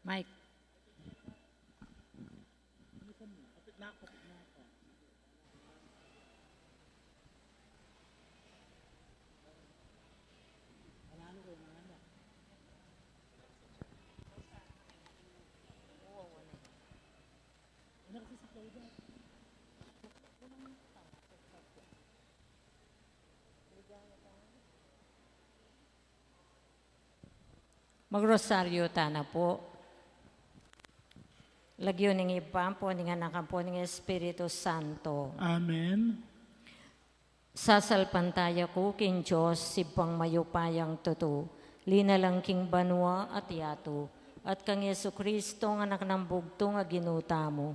Mike. Magrosaryo tana po. Lagyo ning ipampo ning anakan po ning Espiritu Santo. Amen. Sasalpantaya ko king Diyos sibang mayupayang tuto. Linalang king banwa at yato. At kang Yesu Kristo nga anak ng bugto nga ginuta mo.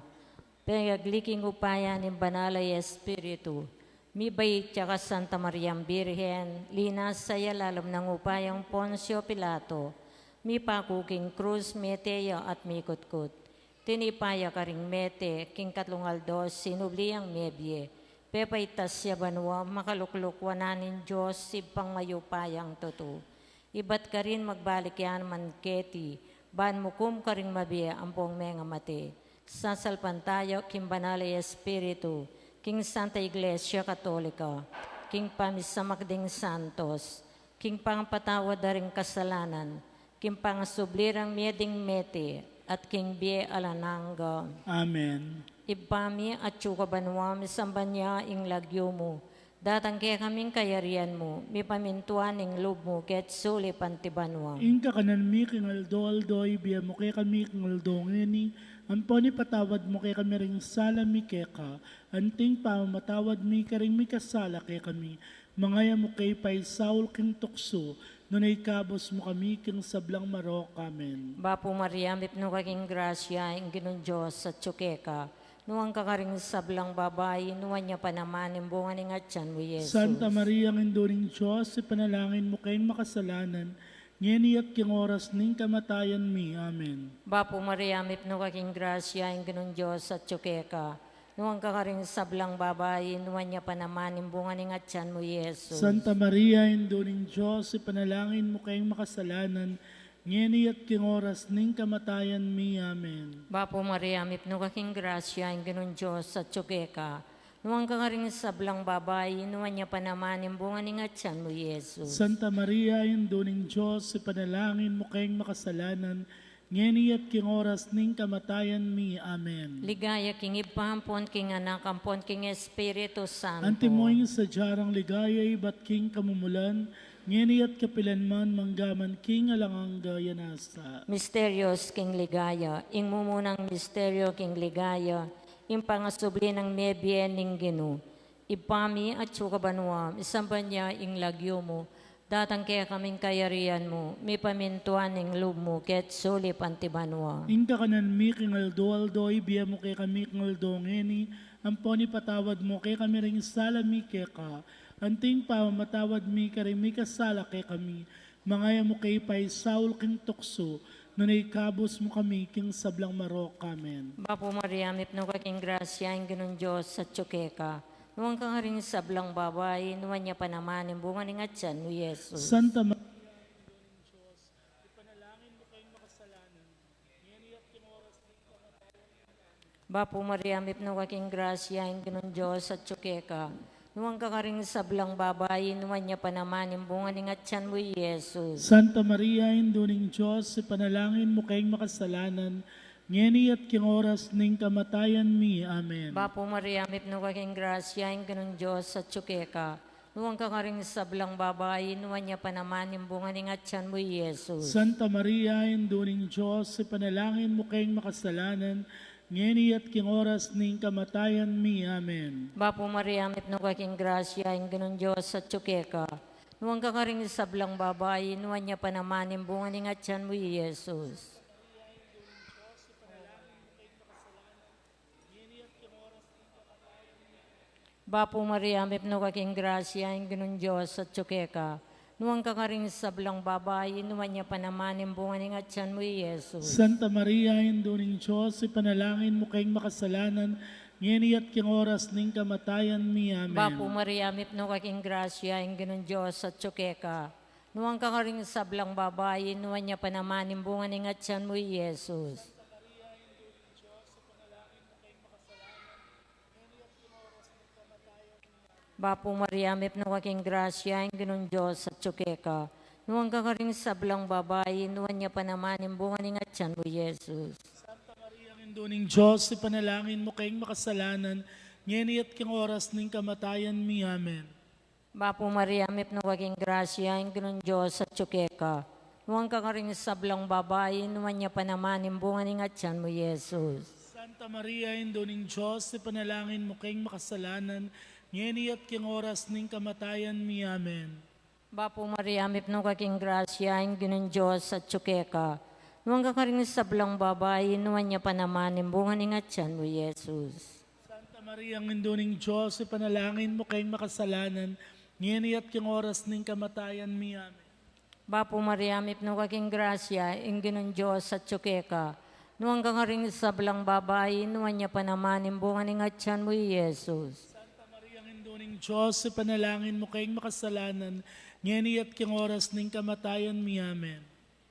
Pinagliking upaya ni Banalay Espiritu. Mi bayit ka Santa Mariam Birhen. Linas saya lalam ng upayang Poncio Pilato. Mi pakuking krus, meteya at mikutkut. Tinipaya ka ring mete, king katlungaldos, sinubliang mebye. Pepaitas siya banwa, makalukluk wananin Diyos, sipang mayupayang tuto. Ibat ka rin magbalik yan manketi, ban mukum ka ring mabiya ang pong mga mate. Sasalpan tayo, king Banalay Espiritu, king Santa Iglesia Katolika, king Pamisamakding Santos, king pangpatawad na ring kasalanan, king pangasublirang meding mete, at king bie alananga. Amen. Ibami at tsuka banwa, misamban niya ing lagyo mo. Datang kaya kaming kayarian mo, mi pamintuan ing loob mo, ket suli pantibanwa. Inka kanan mi kingaldo-aldo, ibiya mo kay kami kingaldo ngeni, amponi patawad mo kay kami ring sala mi keka, anting pa matawad mi ka ring mi kasala kay kami, mangaya mo kay pay Saul king tukso, nunay kabos mo kami king sablang marok. Amen. Bapo Maria, mipno kaking grasya, ing ginun Diyos sa tsukeka, nuwang kakaring sablang babae, nuwan niya pa naman, imbungan ng atyan mo, Yesus. Santa Maria, ang enduring Diyos, ipanalangin mo kayong makasalanan, ngeni at king oras ning kamatayan mi. Amen. Bapo Maria, mipno kaking grasya, ing ginun Diyos sa tsukeka, nuwang kakaring sablang babae, nuwan niya pa naman, imbungan ng atyan mo, Yesus. Santa Maria, enduring Diyos, ipanalangin mo kayong makasalanan, ngeni at king oras ning kamatayan mi. Amen. Bapo Maria, mipno kaking grasya, ing ginun Diyos sa tsukeka, nuwang kakaring sablang babae, nuwan niya pa naman, imbungan ng atyan mo, Yesus. Santa Maria, enduring Diyos, ipanalangin mo kayong makasalanan, ngeni at king oras ning kamatayan mi. Amen. Ligaya king ipampon, king anak, ampon, king Espiritu Santo. Antimoy sa jarang ligaya, ibat king kamumulan, ngeni at kapilanman manggaman king alangang gaya nasa. Misterios king ligaya, ing mumunang misteryo king ligaya, ing pangasubli ng nebye ning ginu. Ipami at sukabanwa, isamban niya ing lagyo mo, datang kaya kaming kayarian mo, may pamintuan ing loob mo, ket suli pantibanwa. Inka kanan mi kingaldo-aldo, ibiya mo kay kami kingaldo ngeni, amponi patawad mo kay kami ring sala mi keka, anting pa matawad mi ka rin mi kasala kay kami, mangaya mo kay pay Saul king tukso, nunay kabos mo kami king sablang marok. Amen. Bapo Maria, mipno kaking grasya, ing ginun Diyos sa tsukeka, nuwang kang ring sablang babae, nuwan niya pa naman, imbungan ng atyan mo, Yesus. Santa Maria, Bapo Maria, mipno kaking grasya, ing ginun Diyos at tsukeka, nuwang kakaring sablang babae, nuwan niya pa naman, imbungan ng atyan mo, Yesus. Santa Maria, enduring Diyos, ipanalangin mo kayong makasalanan, ngeni at king oras ning kamatayan mi. Amen. Bapo Maria, mipno kaking grasya, ing ginun Diyos at tsukeka, nuwang kakaring sablang babae, nuwan niya pa naman, imbungan ng atyan mo, Yesus. Santa Maria, enduring Diyos, ipanalangin mo kayong makasalanan, ngeni at king oras ning kamatayan mi. Amen. Bapo Maria, mipno kaking grasya, ing ginun Diyos at tsukeka, nuwang kakaring sablang babae, nuwan niya pa naman, imbungan ng atyan mo, Yesus. Bapo Maria, mipno kaking grasya, ing ginun Diyos at tsukeka, nuwang kakaring sablang babae, nuwan niya pa naman, imbungan ng atyan mo, Yesus. Santa Maria, enduring Diyos, ipanalangin mo kayong makasalanan, ngeni at king oras ning kamatayan mi. Amen. Bapo Maria, mipno kaking grasya, ing ginun Diyos at tsukeka, Nuwang ka ring sablang babae, nuwan niya panamanin bunga ng atyan mo, Jesus. Bapo Maria, mip no kaking grasya, ang ginon Diyos at tsukeka. Nuwang ka ring sablang babae, nuwan niya panamanin bunga ng atyan mo, Jesus. Santa Maria, ang induning Diyos, ipanalangin mo kayong makasalanan, ngayon at king oras ng kamatayan mi. Amen. Bapo Maria, mip no kaking grasya, ang ginon Diyos at tsukeka. Nuwang ka ring sablang babae, nuwan niya panamanin bunga ng atyan mo, Jesus. Santa Maria, induning Diyos, ipanalangin mo kayong makasalanan, ngayon at king oras ng kamatayan mi. Amen. Bapo Maria, mip no kaking grasya, ang ginon Diyos at tsukeka. Nuwang ka ring sablang babae, nuwan niya panamanin bunga ng atyan mo, Jesus. Santa Maria, ang induning Diyos, ipanalangin mo kayong makasalanan, ngayon at king oras ng kamatayan mi. Amen. Bapo Maria, mip no kaking grasya, ang ginon Diyos at tsukeka. Nuwang ka ring sablang babae, nuwan niya panamanin bunga ng atyan mo, Jesus. Santa Maria, ang induning Diyos, ipanalangin mo kayong makasalanan, ngayon at king oras ng kamatayan mi. Amen.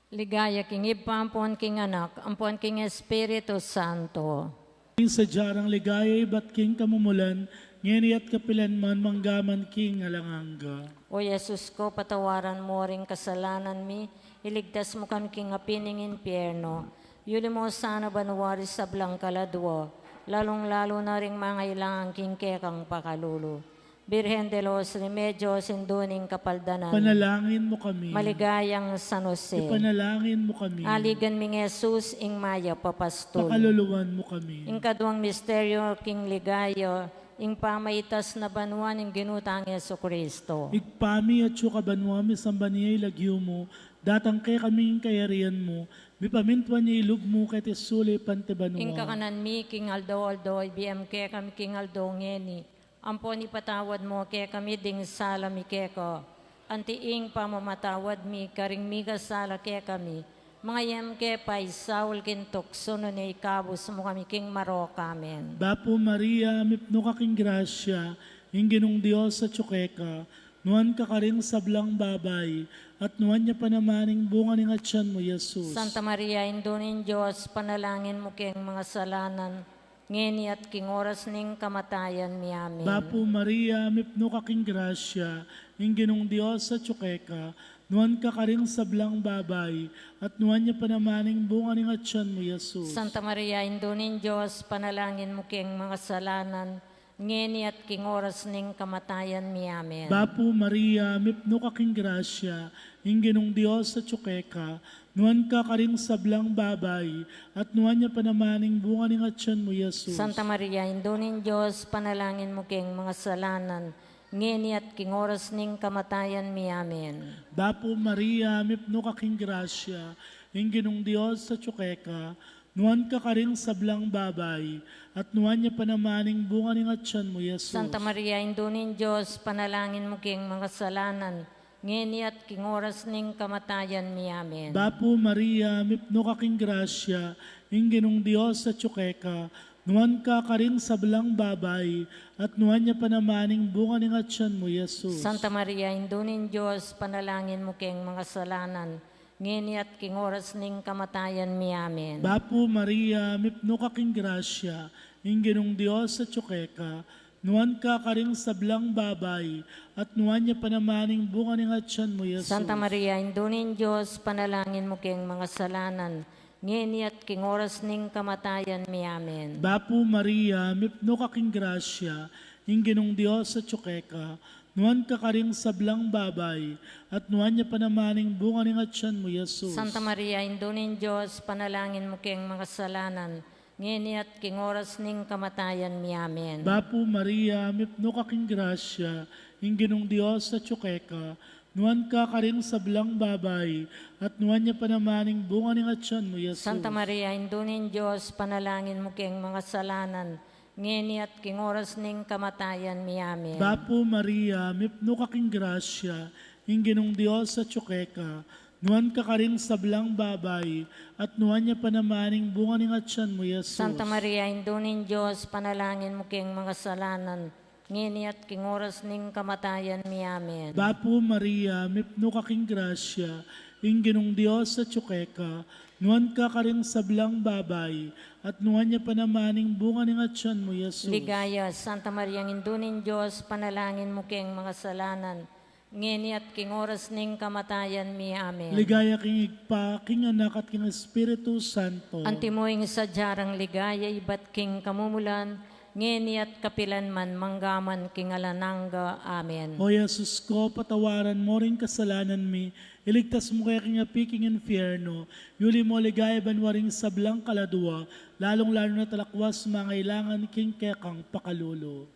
Ligaya king Ipa, ampon king anak, ampon king Espiritu Santo. Sa jarang ligaya, ba't king kamumulan, ngayon at kapilanman, manggaman king alanganga. O Jesus ko, patawaran mo ring kasalanan mi, iligtas mo kami king apining impyerno. Yuli mo sana banuwari sa blang kaladwo, lalong-lalo na ring mga ilangang king kekang pakalulo. Birhen de los Remedios, induning kapaldanan. Panalangin mo kami. Maligayang San Jose. Ipanalangin mo kami. Aligan ming Jesus, ing maya papastol. Pakaluluwan mo kami. Ing kadwang misteryo, king ligayo, ing pamaitas na banuan, ing ginutang Yesu Kristo. Igpami at sukabanwami sambaniyay lagyo mo, datang kay kaming kayarian mo, mipamintuan niya ilog mo kay tesuli pantebanwa. Ing kakanan mi, king Aldo, BMK kami king Aldo ngeni. Ampon ipatawad mo kay kami ding sala mi keko. Antiing pamamatawad mi, karing mi kasala kay kami. Mga yemke pa isawal kintok, suno ni ikabos mo kami king Maroka, amen. Bapo Maria, mipno kaking grasya, ginong Diyos sa tsukeka, nuan ka karing sablang babay, at nuan niya panamaning bunga ng atyan mo, Jesus. Santa Maria, indunin Diyos, panalangin mo king mga salanan, ngeni at king oras ning kamatayan mi, amen. Bapo Maria, mipno kaking grasya, ginong Diyos sa tsukeka, nuan ka karing sablang babay, at nuan niya panamaning bunga ng atyan mo, Jesus. Santa Maria, indunin Diyos, panalangin mo king mga salanan, ngeni at king oras ning kamatayan mi, amen. Bapo Maria, mipno kaking grasya, ginong Diyos sa tsukeka, nuan ka karing sablang babay, at nuan niya panamaning bunga ng atyan mo, Jesus. Santa Maria, indunin Diyos, panalangin mo king mga salanan, ngeni at king oras ning kamatayan mi, amen. Bapo Maria, mipno kaking grasya, ginong Diyos sa tsukeka, nuan ka karing sablang babay, at nuan niya panamaning bunga ng atyan mo, Jesus. Santa Maria, indunin Diyos, panalangin mo king mga salanan, ngeni at king oras ning kamatayan mi, amen. Bapo Maria, mipno kaking grasya, ginong Diyos sa tsukeka, nuan ka karing sablang babay, at nuan niya panamaning bunga ng atyan mo, Jesus. Santa Maria, indunin Diyos, panalangin mo king mga salanan, ngeni at king oras ning kamatayan mi, amen. Bapo Maria, mipno kaking grasya, ginong Diyos sa tsukeka, nuan ka karing sablang babay, at nuan niya panamaning bunga ng atyan mo, Jesus. Santa Maria, indunin Diyos, panalangin mo king mga salanan, ngeni at king oras ning kamatayan mi, amen. Bapo Maria, mipno kaking grasya, ginong Diyos sa tsukeka, nuan ka karing sablang babay, at nuan niya panamaning bunga ng atyan mo, Jesus. Santa Maria, indunin Diyos, panalangin mo king mga salanan, ngeni at king oras ning kamatayan mi, amen. Bapo Maria, mipno kaking grasya, ginong Diyos sa tsukeka, nuan ka karing sablang babay, at nuan niya panamaning bunga ng atyan mo, Jesus. Santa Maria, indunin Diyos, panalangin mo king mga salanan, ngeni at king oras ning kamatayan mi, amen. Bapo Maria, mipno kaking grasya, ginong Diyos sa tsukeka, nuan ka karing sablang babay, at nuan niya panamaning bunga ng atyan mo, Jesus. Santa Maria, indunin Diyos, panalangin mo king mga salanan, ngini at king oras ning kamatayan mi. Amen. Bapo Maria, mipno kaking grasya, ingginong Diyos sa tsukeka, nuan ka karing sablang babay, at nuan niya panamaning bunga ng atyan mo, Yesus. Ligaya, Santa Maria, indunin Diyos, panalangin mo keng mga salanan, ngini at king oras ning kamatayan mi. Amen. Ligaya king igpa, king anak at king Espiritu Santo. Antimoing sa jarang ligaya, ibat king kamumulan, ngini at kapilan man manggaman king alananga. Amen. O Yesus ko, patawaran mo rin kasalanan mi, iligtas mo kaya king apiking infierno, yuli mo ligaya banwaring sablang kaladua, lalong-lalo na talakwas mangailangan king kekang pakalulo.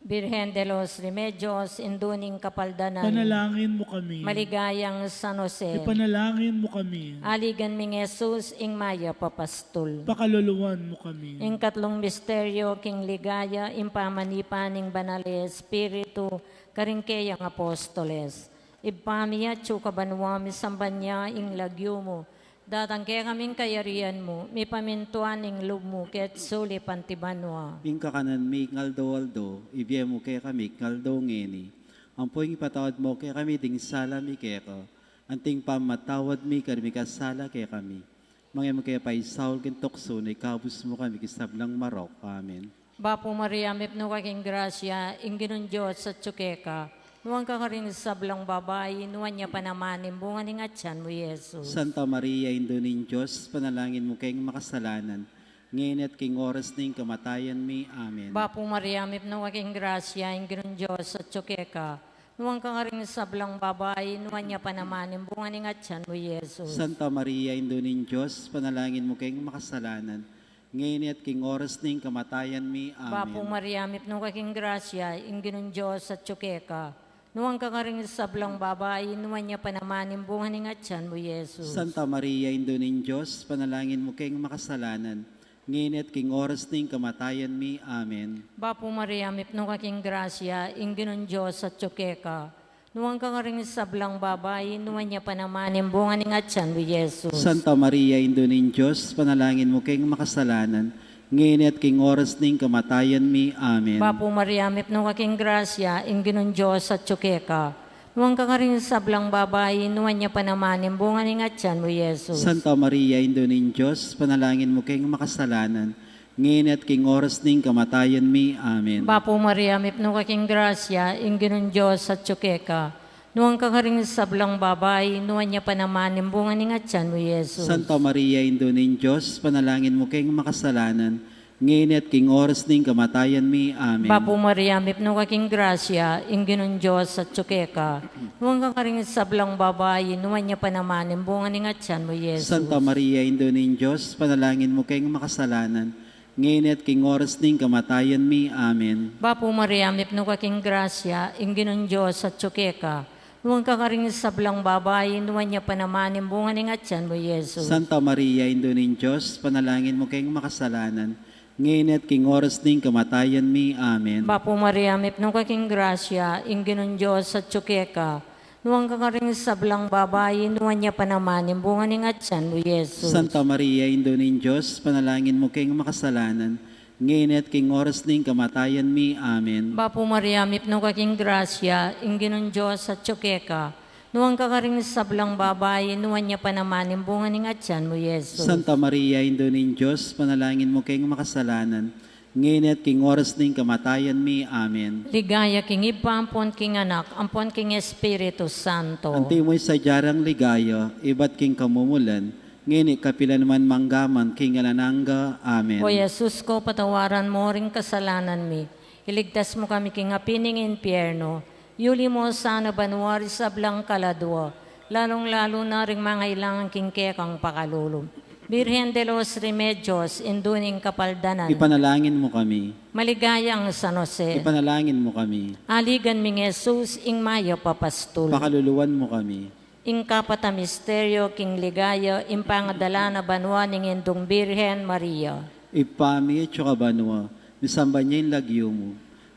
Birhen de los Remedios, induning kapaldanan, Panalangin mo kami. maligayang San Jose, Ipanalangin mo kami. aligan ming Jesus, ing maya papastol. Pakaluluwan mo kami. Ing katlong misteryo, king ligaya, impamanipaning banal Espiritu, karingkeyang apostoles. Ipamiya, tsukabanwa, misambanya, ing lagyo mo. Datangke kaming kayarian mo, mi pamintuan ing loob mo, ket suli pantibanwa. Ing kakanan mi ngaldo-aldo, ibiyem mo kaya kami ngaldo ngeni. Ampoing ipatawad mo kaya kami ding sala mi kaya ka. Anting pamatawad mi kami kasala kaya kami. Mga mo kaya pa isaul kintokso na ikabus mo kami kisablang marok. Amen. Bapo Maria, mipno kaking grasya, ing ginon Diyos sa tsukeka. Nuwang ka rin sablang babae, nuwan niya panamanin, bunga ning atyan mo, Yesus. Santa Maria, Indunin Diyos, panalangin mo kayong makasalanan. Ngayon at king oras ning kamatayan mi. Amen. Bapo Maria, mipno kaking grasya, ing ginon Diyos sa tsukeka. Nuwang ka rin sablang babae, nuwan niya panamanin, bunga ning atyan mo, Yesus. Santa Maria, Indunin Diyos, panalangin mo kayong makasalanan. Ngayon at king oras ning kamatayan mi. Bapo Amen. Maria, mipno kaking grasya, ing ginon Diyos sa tsukeka. Nuwang ka rin sablang babae, nuwan niya panamanin, bunga ning atyan mo, Yesus. Santa Maria, Indunin Diyos, panalangin mo kayong makasalanan. Ngayon at king oras ning kamatayan mi. Amen. Bapo Maria, mipno kaking grasya, ing ginon Diyos sa tsukeka. Nuwang ka rin sablang babae, nuwan niya panamanin, bunga ning atyan mo, Yesus. Santa Maria, Indunin Diyos, panalangin mo kayong makasalanan. Ngayon at king oras ning kamatayan mi. Amen. Bapo Maria, mipno kaking grasya, ing ginon Diyos sa tsukeka. Nuwang ka rin sablang babae, nuwan niya panamanin, bunga ning atyan mo, Yesus. Santa Maria, Indunin Diyos, panalangin mo kayong makasalanan. Ngayon at king oras ning kamatayan mi. Amen. Bapo Maria, mipno kaking grasya, ing ginon Diyos sa tsukeka. Nuwang ka rin sablang babae, nuwan niya panamanin, bunga ning atyan mo, Yesus. Santa Maria, Indunin Diyos, panalangin mo kayong makasalanan. Ngayon at king oras ning kamatayan mi. Amen. Bapo Maria, mipno kaking grasya, ing ginon Diyos sa tsukeka. Nuwang ka rin sablang babae, nuwan niya panamanin, bunga ning atyan mo, Yesus. Santa Maria, Indunin Diyos, panalangin mo kayong makasalanan. Ngayon at king oras ning kamatayan mi. Amen. Bapo Maria, mipno kaking grasya, ing ginon Diyos sa tsukeka. Nuwang ka rin sablang babae, nuwan niya panamanin, bunga ning atyan mo, Yesus. Santa Maria, Indunin Diyos, panalangin mo kayong makasalanan. Ngayon at king oras ning kamatayan mi. Amen. Bapo Maria, mipno kaking grasya, ing ginon Diyos sa tsukeka. Nuwang ka rin sablang babae, nuwan niya panamanin, bunga ning atyan mo, Yesus. Santa Maria, Indunin Diyos, panalangin mo kayong makasalanan. Ngayon at king oras ning kamatayan mi. Amen. Bapo Maria, mipno kaking grasya, ing ginon Diyos sa tsukeka. Nuwang ka rin sablang babae, nuwan niya panamanin, bunga ning atyan mo, Yesus. Santa Maria, Indunin Diyos, panalangin mo kayong makasalanan. Ngayon at king oras ning kamatayan mi. Amen. Ligaya king Iba, ampon king anak, ampon king Espiritu Santo. Anti mo'y sa jarang ligaya, iba't king kamumulan. Ngayon kapilan man manggaman king alananga. Amen. O Yesus ko, patawaran mo ring kasalanan mi. Iligtas mo kami king apining impyerno. Yuli mo sana banwari sablang kaladwa. Lalong-lalo na ring mga ilangang king kekang pakalulong. Birhen de los Remedios, induning kapaldanan. Ipanalangin mo kami. Maligayang San Jose. Ipanalangin mo kami. Aligan ming Jesus, ing mayo papastul. Pakaluluwan mo kami. Ing kapata misteryo, king ligaya, ing pangadala na banwa ning indong Birhen Maria. Ipami at banwa, misamba niya yung lagyo mo.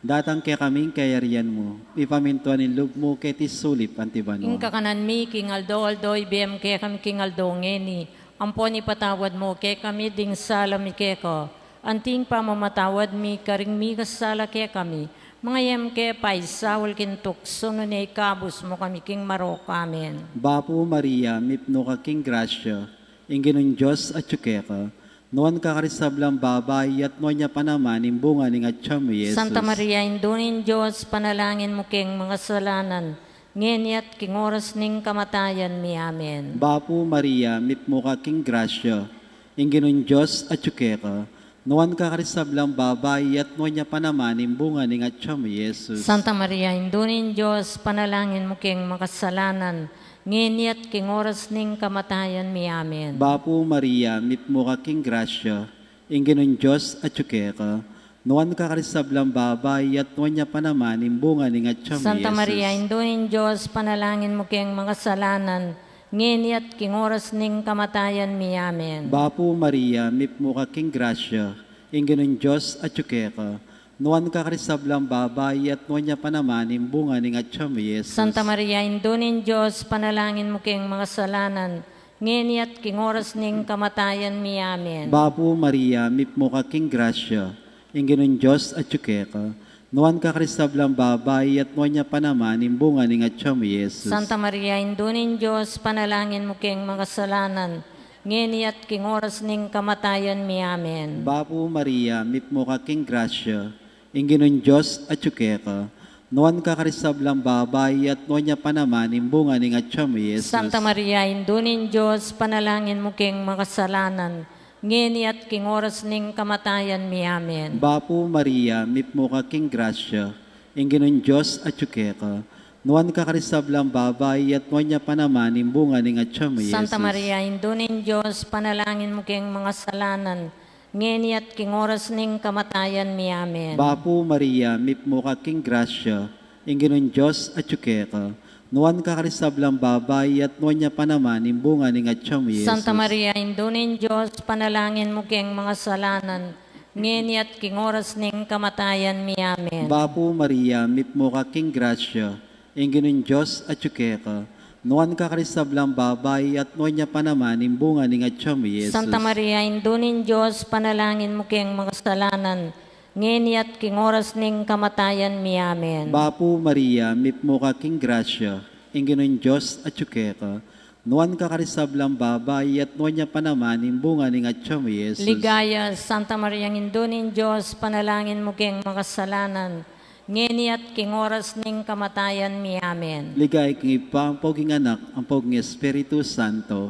Datang kaya kaming kayarian mo. Ipamintuan yung loob mo kaya tisulip Ing antibanwa. kakanan mi, king aldo, ibem kaya kami king aldo ngeni. Ampon ipatawad mo kaya kami ding salam keko. anting pamamatawad mi karing mi kasala kaya kami, mga yam kaya paisawal kintuk suno ni kabus mo kami king marok. Amen. Bapo Maria, mipno ka king grasya, ingginon Diyos at tsukeka, noon ka karisablang babay at noon niya pa naman imbunga ning atya mo Jesus. Santa Maria, indunin Diyos, panalangin mo king mga salanan, ngenyat king oras ning kamatayan mi. Amen. Bapo Maria, mipmo ka king grasya, ingginon Diyos at tsukeka, noon ka karisablang babay at noon niya pa naman imbunga ning atya mo Jesus. Santa Maria, indunin Diyos, panalangin mo king makasalanan, ngenyat king oras ning kamatayan mi. Amen. Bapo Maria, mipmo ka king grasya, ingginon Diyos at tsukeka, noon ka karisablang babay at noon niya pa naman imbunga ning atya mo Santa Jesus. Maria, indunin Diyos, panalangin mo king makasalanan, ngenyat king oras ning kamatayan mi. Amen. Bapo Maria, mipmo ka king grasya, ingginon Diyos at tsukeka, noon ka karisablang babay at noon niya pa naman imbunga ning atya mo Jesus. Santa Maria, indunin Diyos, panalangin mo king makasalanan, ngenyat king oras ning kamatayan mi. Amen. Bapo Maria, mipmo ka king grasya, ingginon Diyos at tsukeka, noon ka karisablang babay at noon niya pa naman imbunga ning atya mo Jesus. Santa Maria, indunin Diyos, panalangin mo king makasalanan, ngenyat king oras ning kamatayan mi. Amen. Bapo Maria, mipmo ka king grasya, ingginon Diyos at tsukeka, noon ka karisablang babay at noon niya pa naman imbunga ning atya mo Jesus. Santa Maria, indunin Diyos, panalangin mo king makasalanan, ngenyat king oras ning kamatayan mi. Amen. Bapo Maria, mipmo ka king grasya, ingginon Diyos at tsukeka, noon ka karisablang babay at noon niya pa naman imbunga ning atya mo Jesus. Santa Maria, indunin Diyos, panalangin mo king mga salanan, ngenyat king oras ning kamatayan mi. Amen. Bapo Maria, mipmo ka king grasya, ingginon Diyos at tsukeka, noon ka karisablang babay at noon niya pa naman imbunga ning atya mo Jesus. Santa Maria, indunin Diyos, panalangin mo king mga salanan, ngenyat king oras ning kamatayan mi. Amen. Bapo Maria, mipmo ka king grasya, ingginon Diyos at tsukeka, noon ka karisablang babay at noon niya pa naman imbunga ning atya mo Jesus. Santa Maria, indunin Diyos, panalangin mo king mga salanan, ngenyat king oras ning kamatayan mi. Amen. Bapo Maria, mipmo ka king grasya, ingginon Diyos at tsukeka, noon ka karisablang babay at noon niya pa naman imbunga ning atya mo Jesus. Ligaya, Santa Maria, indunin Diyos, panalangin mo king makasalanan, ngenyat king oras ning kamatayan mi. Amen. Ligay king ipa ang poging anak, ang poging Espiritu Santo.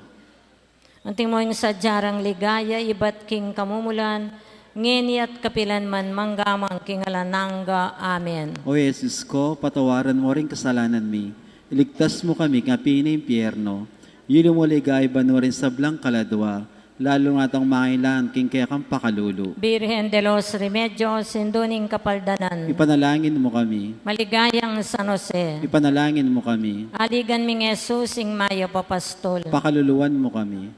Anting mo yung sadyarang ligaya, ibat king kamumulan, ngenyat kapilan man manggamang king alananga. Amen. O Jesus ko, patawaran mo rin kasalanan mi. Iligtas mo kami nga pinimpyerno. Yun mo ligay ba no rin sa blang kaladwa, lalo nga tang mailan king kaya kang pakalulu. Birhen de los Remedios, sinduning kapaldanan, Ipanalangin mo kami. maligayang San Jose, Ipanalangin mo kami. aligan ming Jesus, ing Mayo Papastol, Pakaluluwan mo kami.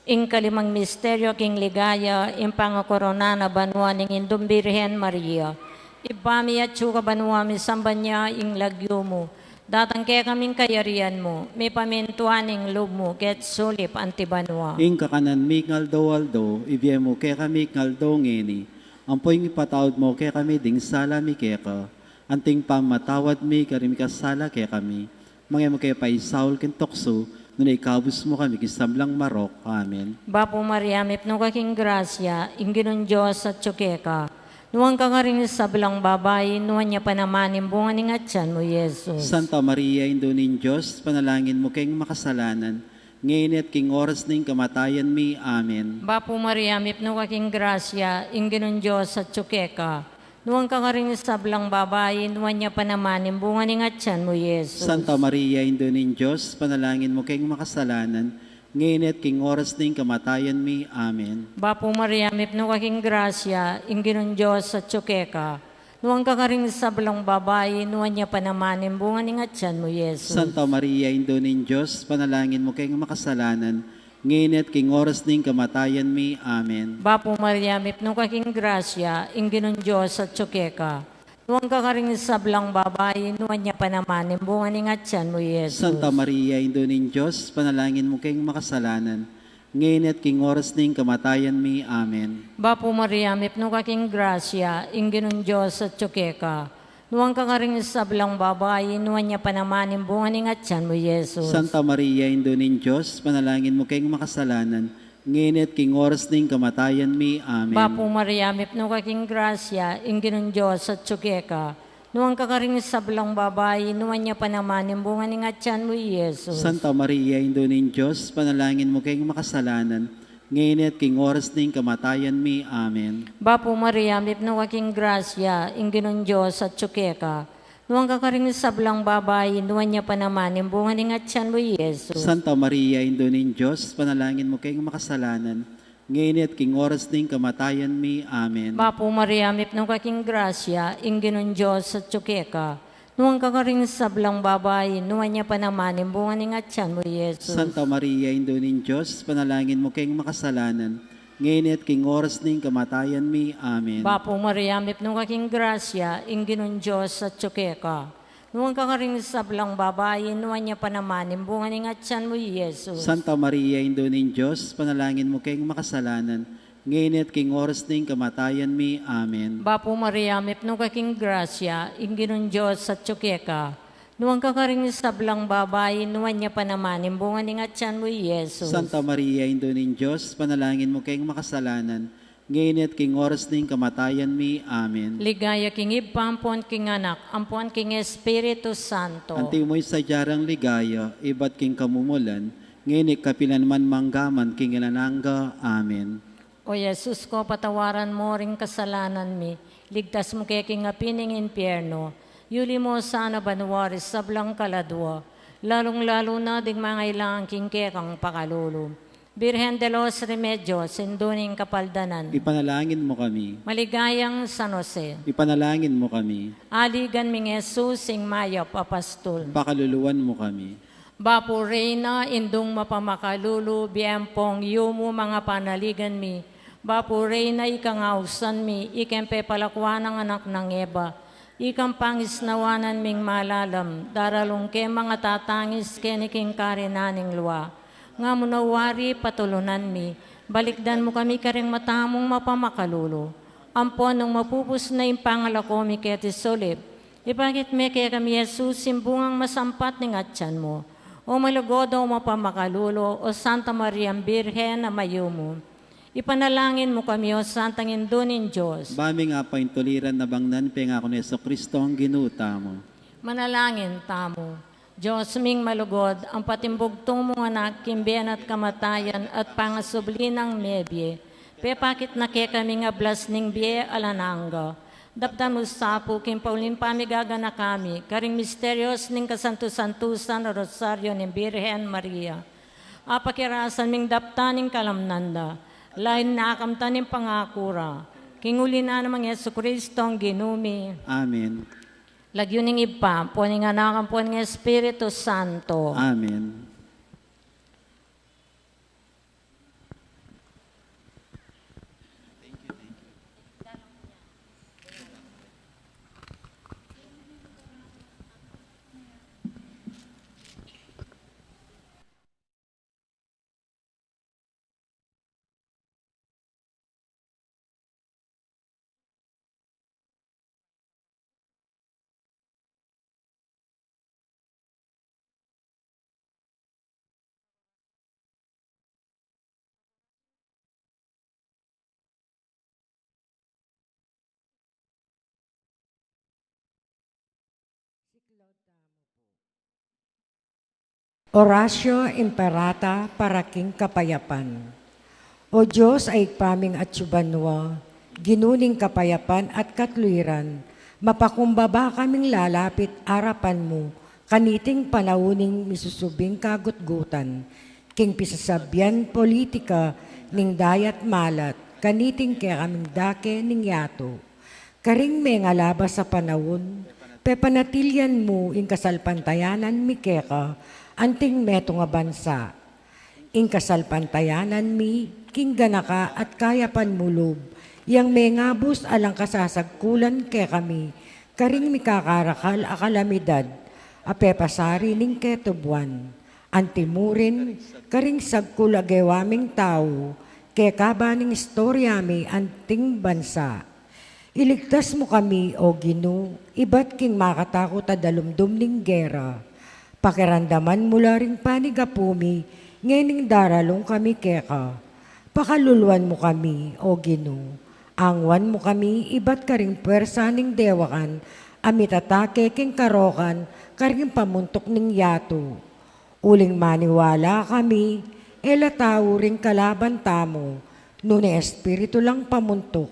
ing kalimang misteryo king ligaya, ing pangakorona na banwa ning indong Birhen Maria, ibami at suka banwa mi sambanya ing lagyo mo, datang kaya kaming kayarian mo, may pamintuan ing loob mo, ket sulip antibanwa. Ing kakanan mi ngaldo-aldo, ibye mo kaya kami ngaldo ngeni. Ampoy ipatawad mo kaya kami ding sala mi kaya ka. Anting pamatawad mi karim ka sala kaya kami. Mga mo kaya pa isaul kintokso, nung ikabus mo kami kisablang marok. Amen. Bapo Maria, mipno ka king grasya, ingginon Diyos at tsukeka. Nuwang ka nga rin sa bilang babae, nuwan niya pa naman imbungan ng atyan mo, Jesus. Santa Maria, Indonin Diyos, panalangin mo kayong makasalanan, ngayon at king oras na yung kamatayan mi. Amen. Bapo Maria, mipno ka king grasya, ingginon Diyos at tsukeka. Nuwang ka nga rin sa bilang babae, nuwan niya pa naman imbungan ng atyan mo, Jesus. Santa Maria, Indonin Diyos, panalangin mo kayong makasalanan, ngayon at king oras na yung kamatayan mi. Amen. Bapo Maria, mipno ka king grasya, ingginon Diyos at tsukeka. Nuwang ka nga rin sa bilang babae, nuwan niya pa naman imbungan ng atyan mo, Jesus. Santa Maria, Indonin Diyos, panalangin mo kayong makasalanan, ngayon at king oras na yung kamatayan mi. Amen. Bapo Maria, mipno ka king grasya, ingginon Diyos at tsukeka. Nuwang ka rin sa bilang babae, nuwan niya pa naman imbungan ng atyan mo, Jesus. Santa Maria, Indonin Diyos, panalangin mo kayong makasalanan, ngayon at king oras ning kamatayan mi. Amen. Bapo Maria, mipno kaking grasya, ingginon Diyos at tsukeka. Nuwang kakaring sablang babae, nuwan niya panamanin bunga ning atyan mo, Jesus. Santa Maria, Indonin Diyos, panalangin mo kayong makasalanan, ngayon at king oras ning kamatayan mi. Amen. Bapo Maria, mipno kaking grasya, ingginon Diyos at tsukeka. Nuwang kakaring sablang babae, nuwan niya panamanin bunga ning atyan mo, Jesus. Santa Maria, Indonin Diyos, panalangin mo kayong makasalanan, ngayon at king oras ning kamatayan mi. Amen. Bapo Maria, mipno kaking grasya, ingginon Diyos at tsukeka. Nuwang kakaring sablang babae, nuwan niya panamanin bunga ning atyan mo, Jesus. Santa Maria, Indonin Diyos, panalangin mo kayong makasalanan, ngayon at king oras ning kamatayan mi. Amen. Bapo Maria, mipno kaking grasya, ingginon Diyos at tsukeka. Nuwang kakaring sablang babae, nuwan niya panamanin bunga ning atyan mo, Jesus. Santa Maria, Indonin Diyos, panalangin mo kayong makasalanan, ngayon at king oras ning kamatayan mi. Amen. Bapo Maria, mipno kaking grasya, ingginon Diyos at tsukeka. Nuwang kakaring sablang babae, nuwan niya panamanin bunga ning atyan mo, Jesus. Santa Maria, Indonin Diyos, panalangin mo kayong makasalanan, ngayon at king oras ning kamatayan mi. Amen. Bapo Maria, mipno kaking grasya, ingginon Diyos at tsukeka. Nuwang kakaring sablang babae, nuwan niya panamanin bunga ning atyan mo, Jesus. Santa Maria, Indonin Diyos, panalangin mo kayong makasalanan, ngayon at king oras ning kamatayan mi. Amen. Ligaya king ipampon king anak, ampon king Espiritu Santo. Anting mo'y sadyarang ligaya, iba't king kamumulan, ngayon kapilan man manggaman king ilanangga. Amen. O Jesus ko, patawaran mo ring kasalanan mi, ligtas mo kay king apining impyerno, yuli mo sana banwaris sablang kaladwa, lalong-lalo na dig mga ilangang king kekang pakalulom. Birhen de los Remedios, sinduning kapaldanan. Ipanalangin mo kami. Maligayang San Jose. Ipanalangin mo kami. Aligan ming Jesus, sing Maya, papastol. Pakaluluwan mo kami. Bapo Reyna, indung mapamakalulu, biyempong yumo mga panaligan mi. Bapo Reyna, ikangausan mi, ikempe palakwan ng anak ng Eva. Ikang pangisnawanan ming malalam, daralong ke mga tatangis keniking karinaning luwa. Nga munawari patulunan mi, balikdan mo kami karing matamong mapamakalulo. Ampon nung mapupus na yung pangalako mi keti solip. Ipakit me kaya kami Jesus, simbungang masampat ng atyan mo. O malugodo o mapamakalulo, o Santa Maria Birhen na mayumo. Ipanalangin mo kami, o Santang Indunin Diyos. Bami nga pa yung tuliran na bangnan, pengako ni Kristo ang ginuta mo. Manalangin tamo. Diyos ming malugod, ang patimbugtong mong anak, kimbiyan at kamatayan at pangasubli ng mebye. Pepakit na kaya kami nga blas ning biye alananga. Daptan usapo, kim paulim pamigaga na kami, karing misterios ning kasantusantusan na rosaryo ng Birhen Maria. Apakirasan ming daptaning kalamnanda, lain na akamtaning pangakura. Kinguli na namang Yesu Kristo ang ginumi. Amen. Lagyo ning ipa, po ning anak po ng Espiritu Santo. Amen. Oratio Imperata para King Kapayapan. O Diyos ay paming at subanwa, ginuning kapayapan at katluiran, mapakumbaba kaming lalapit arapan mo, kaniting panauning misusubing kagutgutan, king pisasabyan politika, ning dayat malat, kaniting kaya kaming dake ning yato. Karing may ngalaba sa panahon, pepanatilyan mo ing kasalpantayanan mikeka, anting meto nga bansa. Ing kasalpantayanan mi, king ganaka at kayapan mulob, yang may ngabus alang kasasagkulan ke kami, karing mikakarakal akalamidad, apepasari ning ketubuan. Antimurin, karing sagkulagewaming tao, kaya kabaning istoryami anting bansa. Iligtas mo kami, O Gino, iba't king makatakot at dalumdum ning gera. Pakirandaman mula ring panigapumi, ngayon daralong kami keka. Pakaluluan mo kami, O Gino. Angwan mo kami, iba't karing pwersa ning dewakan, amit atake king karokan, karing pamuntok ning yato. Uling maniwala kami, tao ring kalaban tamo, nune espiritu lang pamuntok.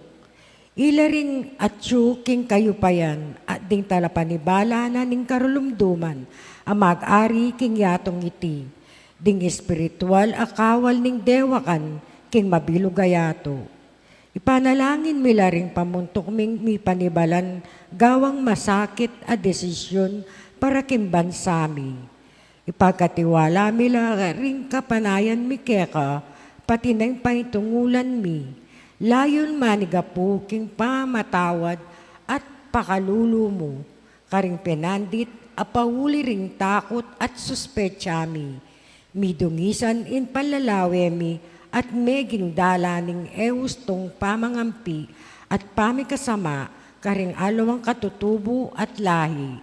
Ila ring atsu king kayupayan, at ding talapanibala na ning karulumduman, ang mag-ari king yatong iti, ding espiritual akawal ning dewakan, king mabilugayato. Ipanalangin mila ring pamuntok ming mi panibalan, gawang masakit a desisyon para king bansami. Ipagkatiwala mila ring kapanayan mi keka, pati nang paitungulan mi. Layon manigapu king pamatawad at pakalulu mo, karing penandit apawuli ring takot at suspetsami. Midungisan in palalawe mi at meging dalaning eustong pamangampi at pamikasama, karing alawang katutubo at lahi.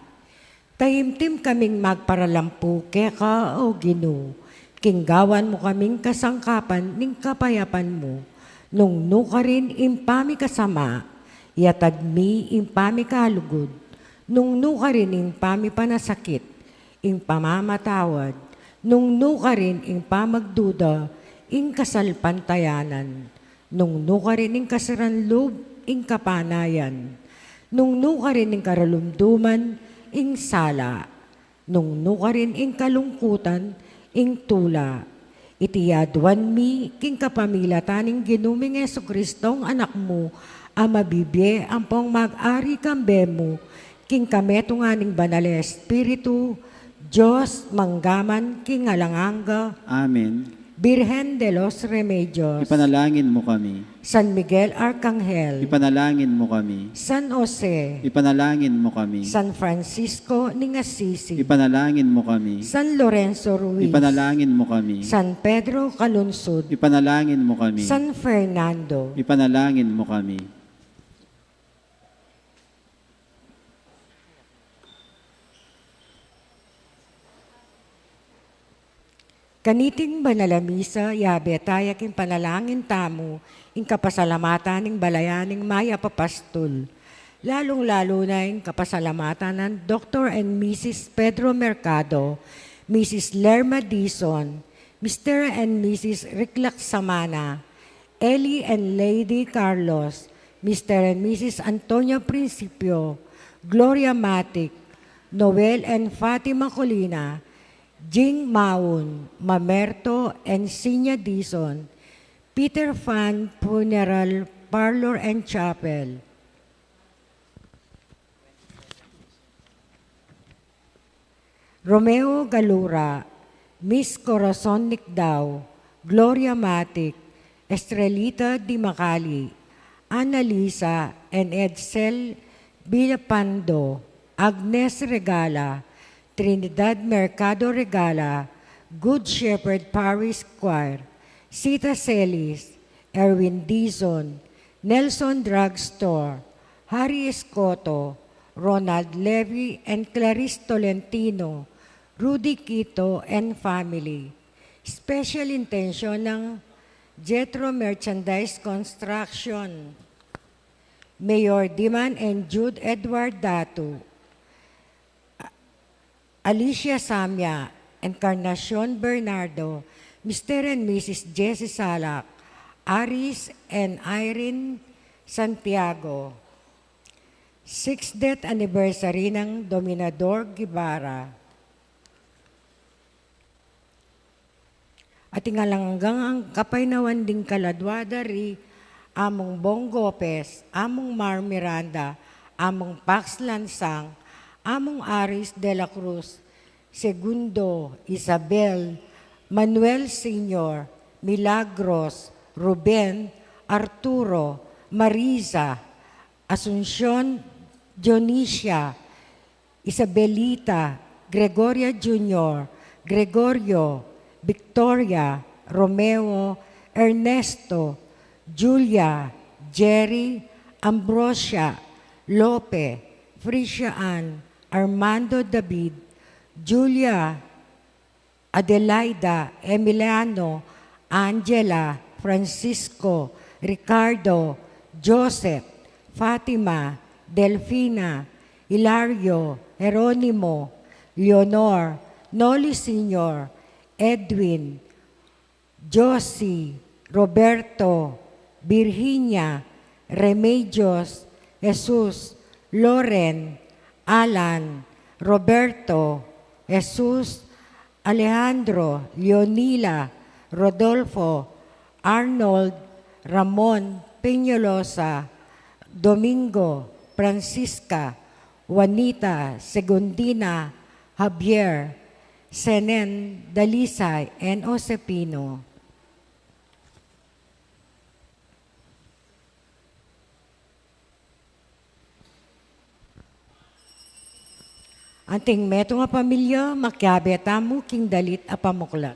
Tahimtim kaming magparalampu keka, O Gino, kinggawan mo kaming kasangkapan ning kapayapan mo, nung nuka rin impami kasama, yatag mi impami kalugod, nung nuka rin impami panasakit, impamamatawad, nung nuka rin impamagduda, inkasalpantayanan, nung nuka rin inkasiranlub, inkapanayan, nung nuka rin inkaralumduman, ing sala, nung nuka rin ing kalungkutan, ing tula. Itiyaduan mi, king kapamilataning ginuming Jesucristong anak mo, ang mabibye ang pong mag-ari kambe mo, king kameto nga ning banal Espiritu, Diyos manggaman king alanganga. Amen. Birhen de los Remedios, Ipanalangin mo kami. San Miguel Arcangel, Ipanalangin mo kami. San Jose, Ipanalangin mo kami. San Francisco ning Assisi, Ipanalangin mo kami. San Lorenzo Ruiz, Ipanalangin mo kami. San Pedro Calunsud, Ipanalangin mo kami. San Fernando, Ipanalangin mo kami. Kaniting banalamisa, yabe tayak in panalangin tamo, in kapasalamatan ning balayaning maya papastol. Lalong-lalo na in kapasalamatan ng Dr. and Mrs. Pedro Mercado, Mrs. Lerma Dizon, Mr. and Mrs. Riclac Samana, Ellie and Lady Carlos, Mr. and Mrs. Antonio Principio, Gloria Matic, Noel and Fatima Colina, Jing Maun, Mamerto and Sinya Dizon, Peter Fan Funeral Parlor and Chapel. Romeo Galura, Miss Corazon Nicdao, Gloria Matic, Estrelita Di Macali, Annalisa and Edsel Villapando, Agnes Regala, Trinidad Mercado Regala, Good Shepherd Parish Choir, Sita Celis, Erwin Dizon, Nelson Drugstore, Harry Escoto, Ronald Levy and Clarice Tolentino, Rudy Quito and family. Special intention ng Jetro Merchandise Construction, Mayor Diman and Jude Edward Datu, Alicia Samya, Encarnacion Bernardo, Mr. and Mrs. Jessie Salak, Aris and Irene Santiago. 6th death anniversary ng Dominador Guevara. At ingalanggang ang kapaynawan ding kaladwadari, among Bong Gopez, among Mar Miranda, among Pax Lansang, among Aris de la Cruz, Segundo, Isabel, Manuel Sr., Milagros, Ruben, Arturo, Marisa, Asuncion, Dionisia, Isabelita, Gregoria Jr., Gregorio, Victoria, Romeo, Ernesto, Julia, Jerry, Ambrosia, Lope, Frisia Ann, Armando David, Julia, Adelaida, Emiliano, Angela, Francisco, Ricardo, Joseph, Fatima, Delfina, Hilario, Jeronimo, Leonor, Noli Sr., Edwin, Josie, Roberto, Virginia, Remedios, Jesus, Loren, Alan, Roberto, Jesus, Alejandro, Leonila, Rodolfo, Arnold, Ramon, Peñalosa, Domingo, Francisca, Juanita, Segundina, Javier, Senen, Dalisay, and Josepino. Anting meto nga pamilya, makyabe tamu king dalit apamuklat.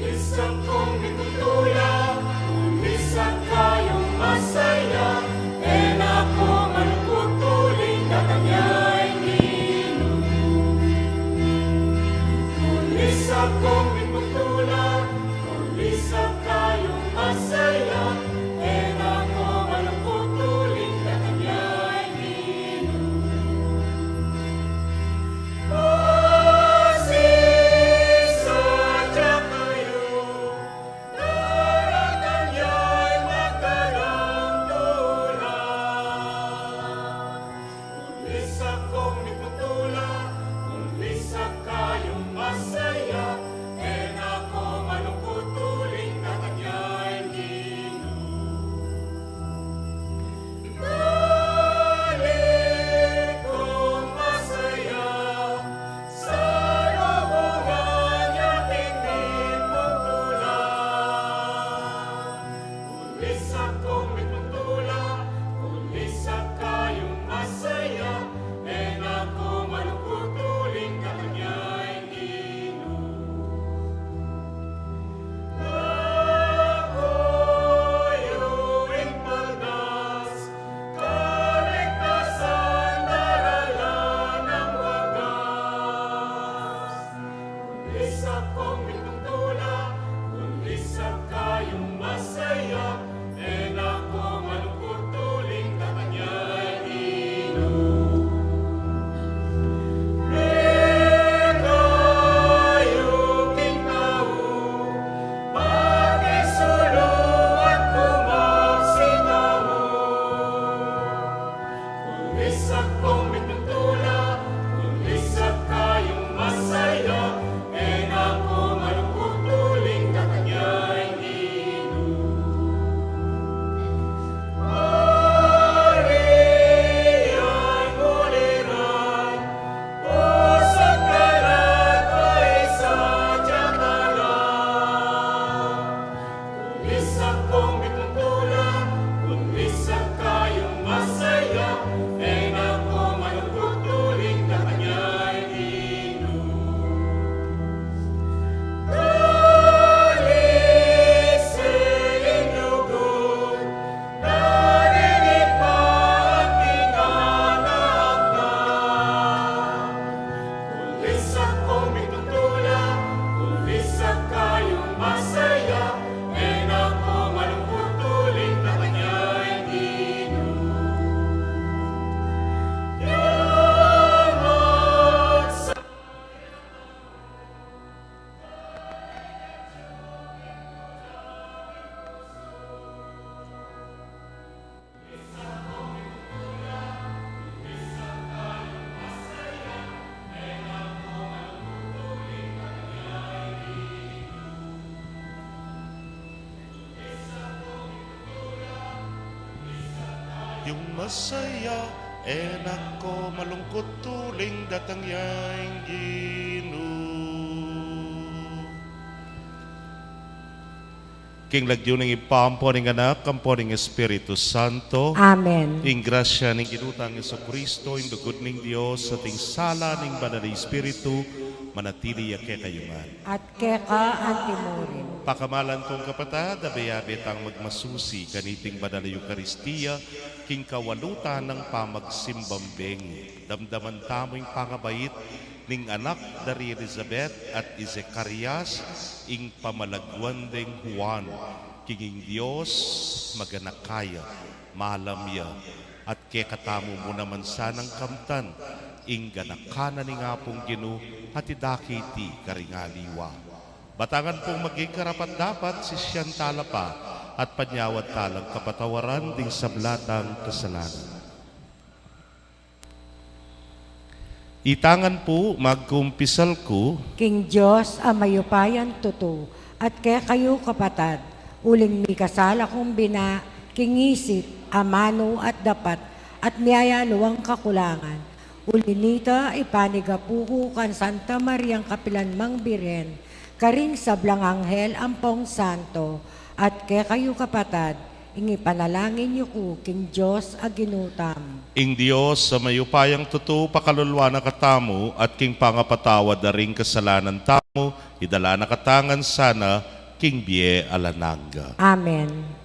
Isang kong itutulak, isang kayong masaya, and ako malputuling na kanya'y ginom. Isang kong itutulak, isang kayong masaya, and ako malputuling na kanya'y ginom. Yung masaya, enak ko malungkot tuling datang yang gino. king lagyo ng ipampo ng anak, kampo ng Espiritu Santo, Amen. ing grasya ng ginutang Yesu Kristo, ing dugod ng Dios, sa ting sala ng banal na Espiritu, manatili ya kayuman. At keka antimorin. Pakamalan kong kapatad, abayabit ang magmasusi kaniting banal na Eucharistia, king kawalutan ng pamagsimbambeng. Damdaman tamo'y pangabait ning anak dari Elizabeth at Zacarias, ing pamalagwan ding Juan, kinging Dios maganakaya, malamya, at kekatamo mo naman sanang kamtan, ing ganakana ni nga pong Ginu, at idakiti karingaliwa. Batangan pong maging karapat dapat si siyang talapa, at panyawat talang kapatawaran ding sablatang kasalanan. Itangan po, magkumpisal ko, King Diyos, amayupayan tuto, at kaya kayo kapatad, uling mi kasala kong bina, kingisip, amano at dapat, at niyaya luwang kakulangan. Ulinita ipanigapuko kan Santa Mariang Kapilanmang Biren, karing sablang anghel ampong santo, at kaya kayo kapatad, ingi panalangin niyo ko, King Diyos aginutam. ing Diyos sa mayupayang tuto pakalulwa na katamo at king pangapatawad na ring kasalanan tamo, idala na katangan sana, king bie alananga. Amen.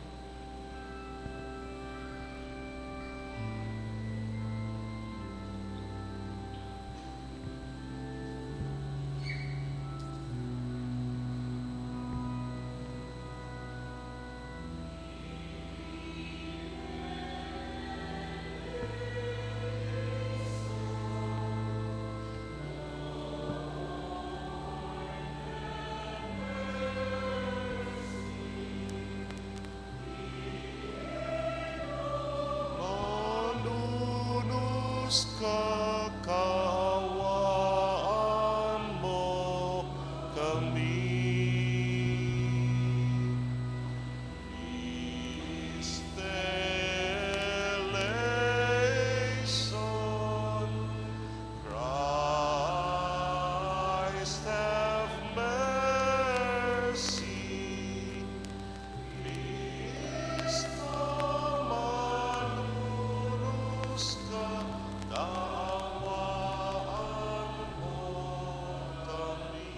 Manunus kakawaan mo kami. Stellation, Christ have mercy. Cristo manunus ka, kaawaan mo kami.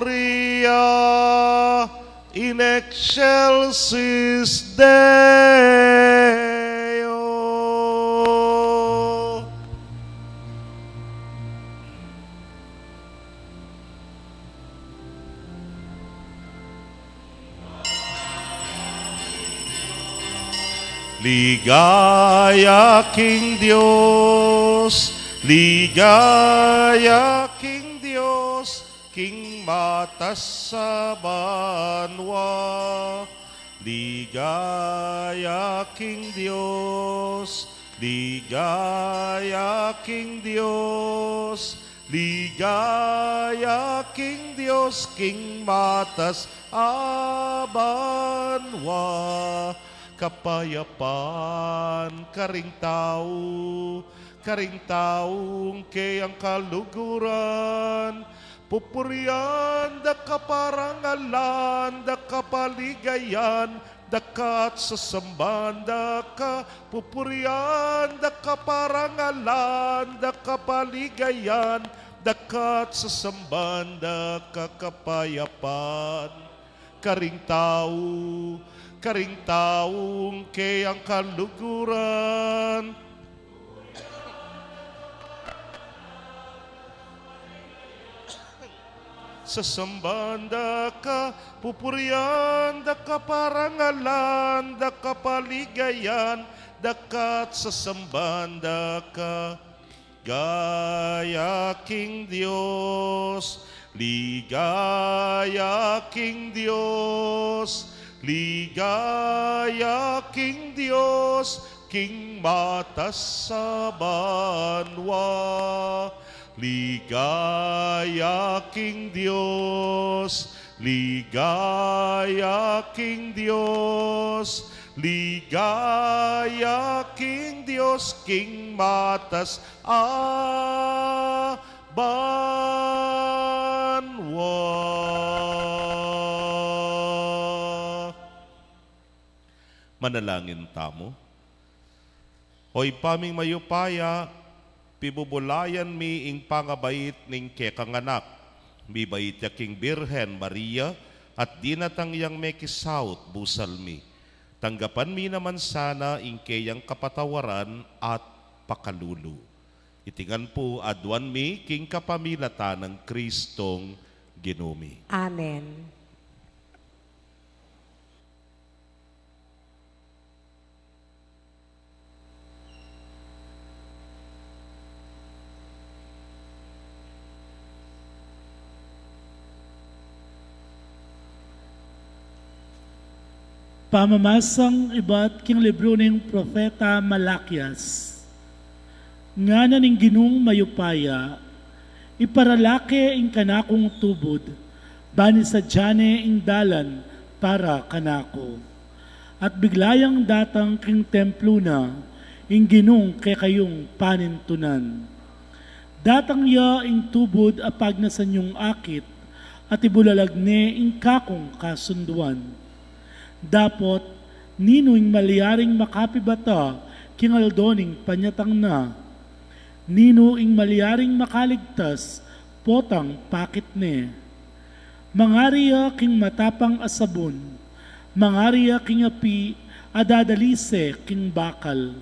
Gloria in excelsis Deo. Ligaya King Dios, ligaya King Dios, King matas sa banwa. Ligaya King Dios, ligaya King Dios, ligaya King Dios, King matas abanwa. Kapayapan karing taong kayang kaluguran, pupurian da kaparangalan, da kapaligayan, dakat sa samban, da ka pupurian, da kaparangalan, da kapaligayan, dakat sa samban, da kakapayapan karing taong kayang kaluguran, sa samban da ka pupurian, da kaparangalan, da kapaligayan, dakat sa samban da ka. Gaya King Dios, Ligaya King Dios, ligaya King Dios, King matas sa banwa. Ligaya King Dios, ligaya King Dios, ligaya King Dios, King matas banwa. Manalangin tamo. Hoy paming mayupaya, pibubulayan mi ing pangabait ning kekanganak. Mi bait ya King Birhen Maria at dinatang yang mekisaut busal mi. Tanggapan mi naman sana ing kayang kapatawaran at pakalulu. Itingan po adwan mi king kapamilata ng Kristong Ginumi. Amen. Pamamasang iba't king libro ng Propeta Malakias. Nga na ning ginung mayupaya, iparalake ing kanakong tubod, bani sa diyane ing dalan para kanako. At biglayang datang king templo na, ing ginung kay kayong panintunan. Datang ya ing tubod apag na sa nyong akit, at ibulalagne ing kakong kasunduan. Dapot, ninuing maliaring makapibata, kingaldoning panyatang na. Ninuing maliaring makaligtas, potang pakit ne. Mangariya king matapang asabon, mangariya king api, adadalise king bakal.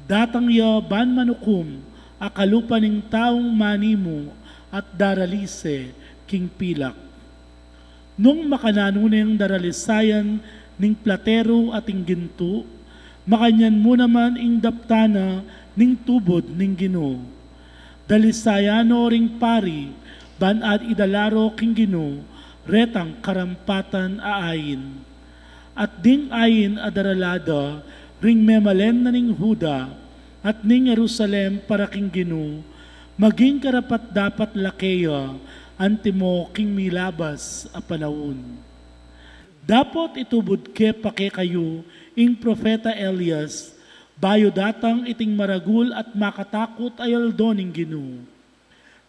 Datang ya ban manukum, akalupa ning taong manimo, at daralise king pilak. Nung makananuneng daralisayan ning platero at ing ginto, makanyan mo naman ing daptana ning tubod ning Ginoo. Dalisayano ring pari, banad idalaro king Ginoo, retang karampatan aayin. At ding ayin adaralada, ring memalen na ning Huda, at ning Jerusalem para king Ginoo, maging karapat dapat lakeya, antimo king milabas a panahon. Dapot itubod ke pake kayo ing Propeta Elias, bayo datang iting maragul at makatakot ayal doning Ginoo.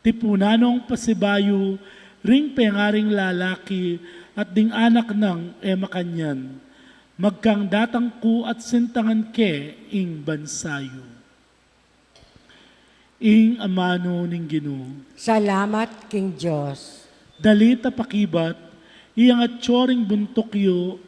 Tipunanong pasibayo, ring pengaring lalaki at ding anak ng emakanyan. Magkang datang ku at sintangan ke ing bansayo. Ing amano ning Ginoo. Salamat, King Diyos. Dalita pakibat, iyang at tsoring buntok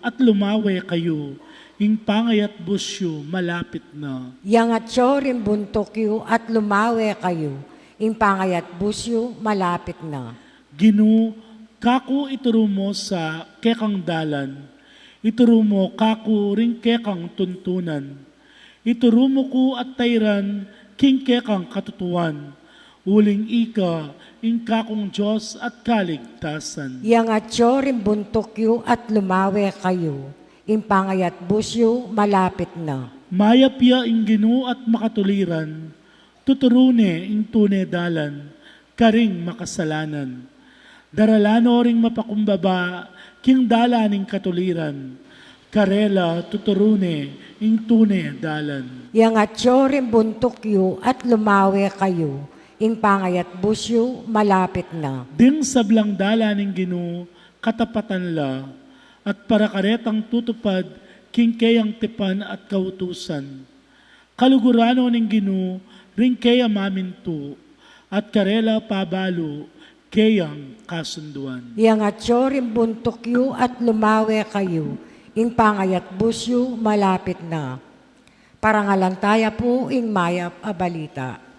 at lumawe kayo, ing pangayat busyo malapit na. Yang at rin buntok yu at lumawe kayo, ing pangayat busyo malapit na. Ginoo, kaku ituro mo sa kekang dalan, ituro mo kaku ring kekang tuntunan, ituro mo ko at tayran, king kekang katutuan, uling ika, ing kakong Diyos at kaligtasan. Yang at rin buntok yu at lumawe kayo, ing pangayat busyo malapit na. Mayapya ing Ginoo at makatuliran, tuturune ing tune dalan, karing makasalanan. Daralano ring mapakumbaba, king dalaning katuliran, karela tuturune ing tune dalan. Yang at rin buntok yu at lumawe kayo, ing pangayat busyo malapit na. Ding sablang dalaning Ginoo, katapatan la, at para karetang tutupad, king kayang tipan at kautusan. Kalugurano ning Ginoo, ring kaya maminto, at karela pabalo, kayang kasunduan. Yang at rin buntok yu at lumawe kayo, ing pangayat busyo malapit na. Parangalantaya po ing mayap a balita.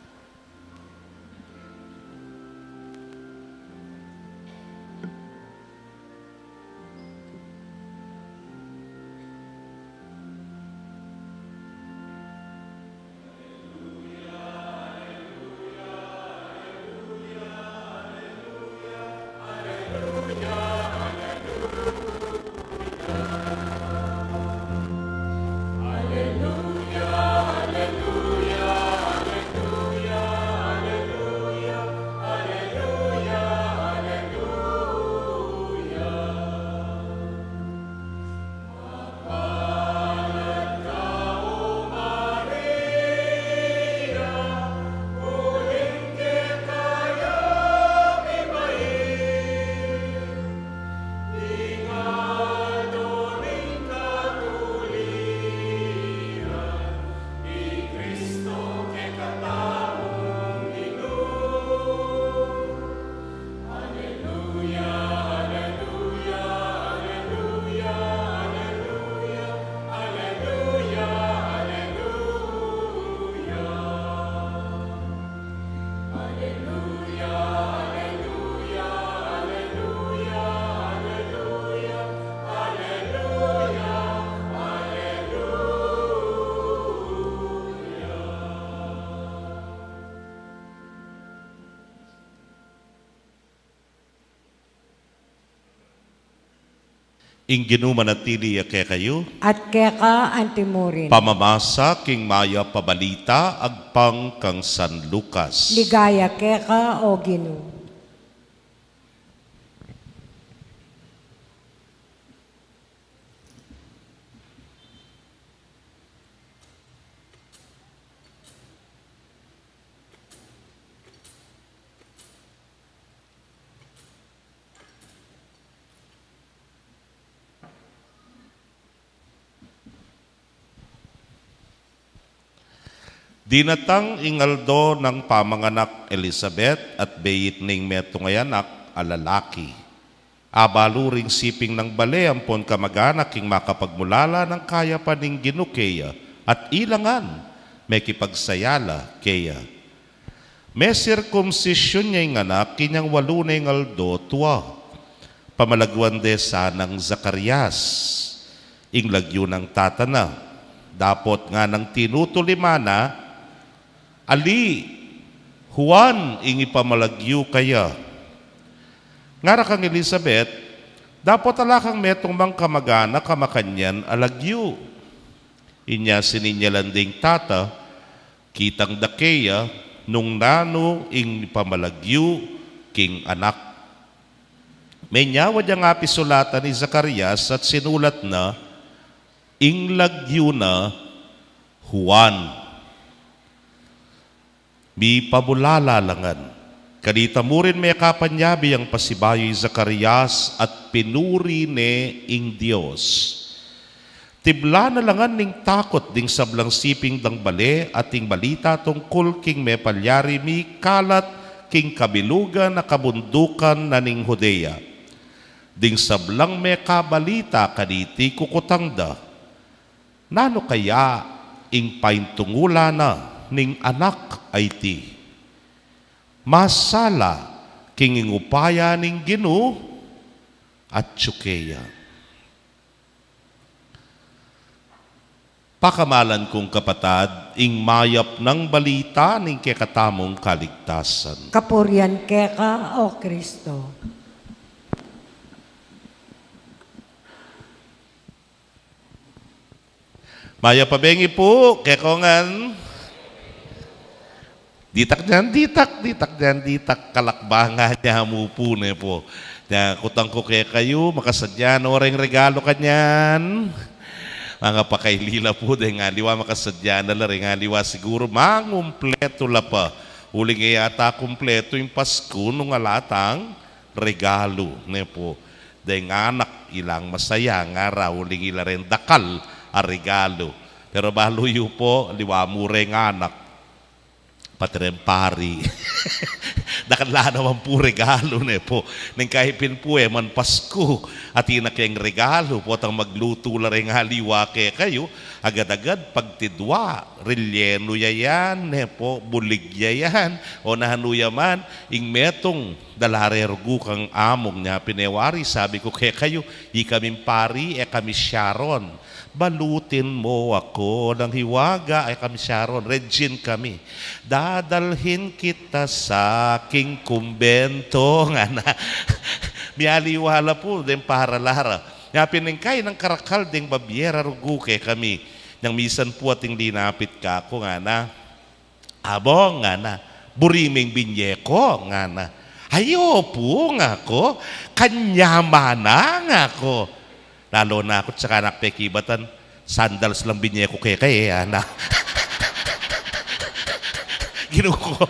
ing ginumanatili kay kayo, at keka antimurin. pamamasa king maya pabalita agpang kang San Lucas. Ligaya keka o Ginu. Dinatang ingaldo ng pamanganak Elizabeth at beyit ning metungayanak alalaki. Abaluring siping ng bale ampon kamaganak king makapagmulala ng kaya pa ning ginukeya at ilangan may kipagsayala keya. May sirkumsisyon niya yung anak kinyang walunay ngaldo tuwa. Pamalagwan de sanang Zacarias. Ing lagyo ng tatana. Dapot nga ng tinutulimana Ali, Juan, ing ipamalagyo kaya. Ngara kang Elizabeth, dapat alakang metong mang kamagana kamakanyan alagyo. Inya sininyalanding tata, kitang dakeya, nung nano ing ipamalagyo king anak. May nyawa niya nga pisulatan ni Zacarias at sinulat na, ing lagyo na Juan. Mi pabulalalangan. Kanita mo rin may kapanyabi ang pasibayo'y Zacarias at pinuri ne ing Diyos. Tibla na langan ning takot ding sablang siping dang bale at ing balita tungkol king may palyari mi kalat king kabilugan na kabundukan na ning Judea. Ding sablang may kabalita kaniti kukutangda. Nano kaya ing paintungula na ning anak ay ti. Masala king ingupaya ning Ginu at tsukeya. Pakamalan kong kapatad, ing mayap ng balita ning kekatamong kaligtasan. Kapurian keka o Kristo. Maya pabengi po, kekongan. Ditak dyan, kalakbangan niya hamupo na po. Kutang ko kaya kayo, makasadyan, oreng regalo kanyan. Mga pakailila po, dahil nga liwa makasadyan na lang, nga liwa siguro, mangumpleto la pa. Uling yata kumpleto yung Pasko nung alatang regalo. Ne po. Dahil nga anak, ilang masaya, nga raw, uling ila rin dakal a regalo. Pero baluyo po, liwa mure nga anak, patirempari. Nakala naman po regalo na po. Nang kahipin po man Pasko at inakayang regalo po atang magluto la rin haliwa kayo agad-agad pagtidwa relyeno yayan po bulig yayan o nahanuya man ing metong dalarergu kang among niya pinewari sabi ko kayo di kaming pari kami Sharon balutin mo ako ng hiwaga ay kami Sharon, Regine kami. Dadalhin kita sa aking kumbento. Nga na. Miyaliwala po, din para lara. Yapin ng kay ng karakal ding babiera ruguke kami. Nang misan po ating linapit ka ako nga na. Abong nga na. Buriming binyeko nga na. Ayo po nga ko. Kanyamana nga ko. Lalo na ako, tsaka nakpekibatan, sandals lang binye ko kaya na. Ginuko.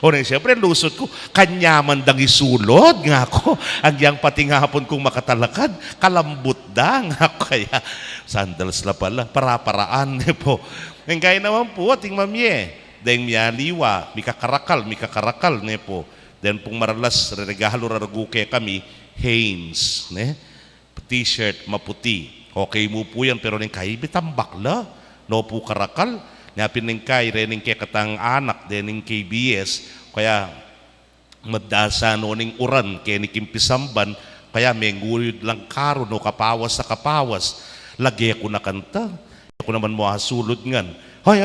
O na siyempre, lusot ko, kanyaman dang isulod nga ako. Ang yang pati nga hapon kong makatalakad, kalambot da nga ako. Kaya, sandals la pala, para-paraan po. Ang kaya naman po, ating mamye, dahil miyaliwa, mikakarakal ne po. Then pong maralas, regalo raraguke kami, Hanes, ne? T-shirt maputi. Okay mo po yan, pero ning kay bitambak la. No po karakal. Nyapin ning kay, rening kay katang anak, dening KBS. Kaya, madasa no ning uran, kaya ni Kimpisamban, kaya may ngulid lang karo, no kapawas sa kapawas. Lagi ako na kanta. Ako naman mo hasulod ngan. Hoy,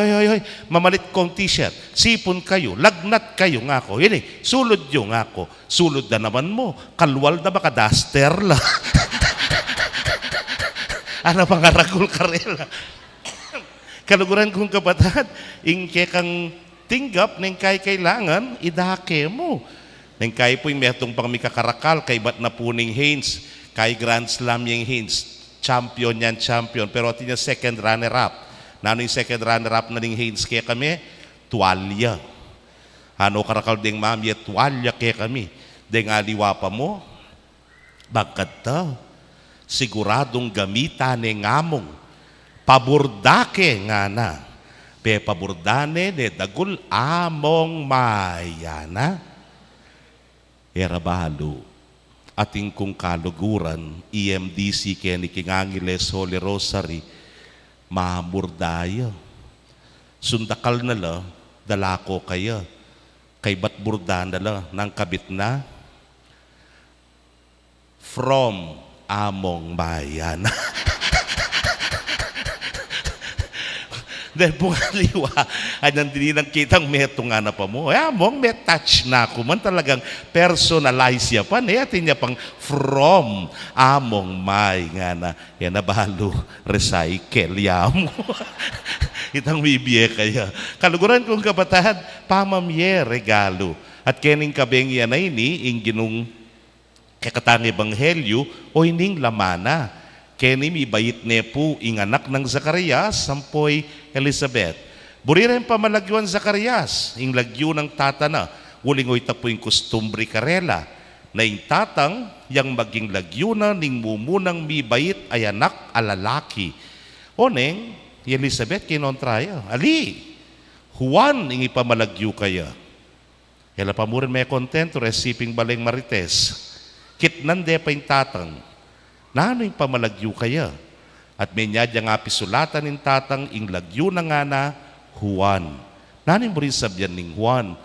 mamalit kong t-shirt. Sipon kayo, lagnat kayo nga ako. Yun sulod yung nga ako. Sulod na naman mo. Kalwal na baka duster la. Ano mga ragul karela. Kaluguran kong kapatid, ingke kang tinggap ng kay kailangan, idake mo. Nang kay po yung metong pang mikakarakal, kay ba't na puning Haynes, kay Grand Slam yung Haynes, champion yan, champion. Pero ati niya second runner-up. Nano yung second runner-up na ning Haynes kaya kami? Tuwalya. Ano karakal ding mami, tuwalya kaya kami. Deng aliwa pa mo, bagkat ta, siguradong gamita ni ngamong, paburdake nga na. Pe paburdane ne dagul among mayana. Erabalo, ating kung kaluguran, EMDC keni Kingangiles Holy Rosary, mamurdaya. Sundakal na la, dalako kaya, kay ba't burdan na la, nang kabit na, from among bayan. Dahil pungaliwa, ay nandinilang kitang meto nga na pa mo. Among may touch na ako man talagang personalize ya pa. Atin niya pang from among may nga na. Yan na balo, recycle ya mo. Itang bibiye kaya. Kaluguran kong kapatid, pamamye regalo. At kening kabeng yan ay ni, ing ginung kakatang ebanghelyo o ining lamana. Keni mi bayit ne po ing anak ng Zacarias, sampoy Elizabeth. Buriren pamalagyon Zacarias, ing lagyo ng tatana, ulingoy tapoy kustumbre karela, na ing tatang, yang maging lagyo na ning mumunang mi bayit ay anak alalaki. Oneng, Elizabeth kinontraya, ali, Juan ing ipamalagyo kaya. Kaya pamurin may kontento, resiping baleng marites. Kitnande pa ing tatang, nano yung pamalagyo kaya? At may nyadya nga pisulatan ng tatang ing lagyo na nga na Juan. Nano yung rin sabyan ng Juan?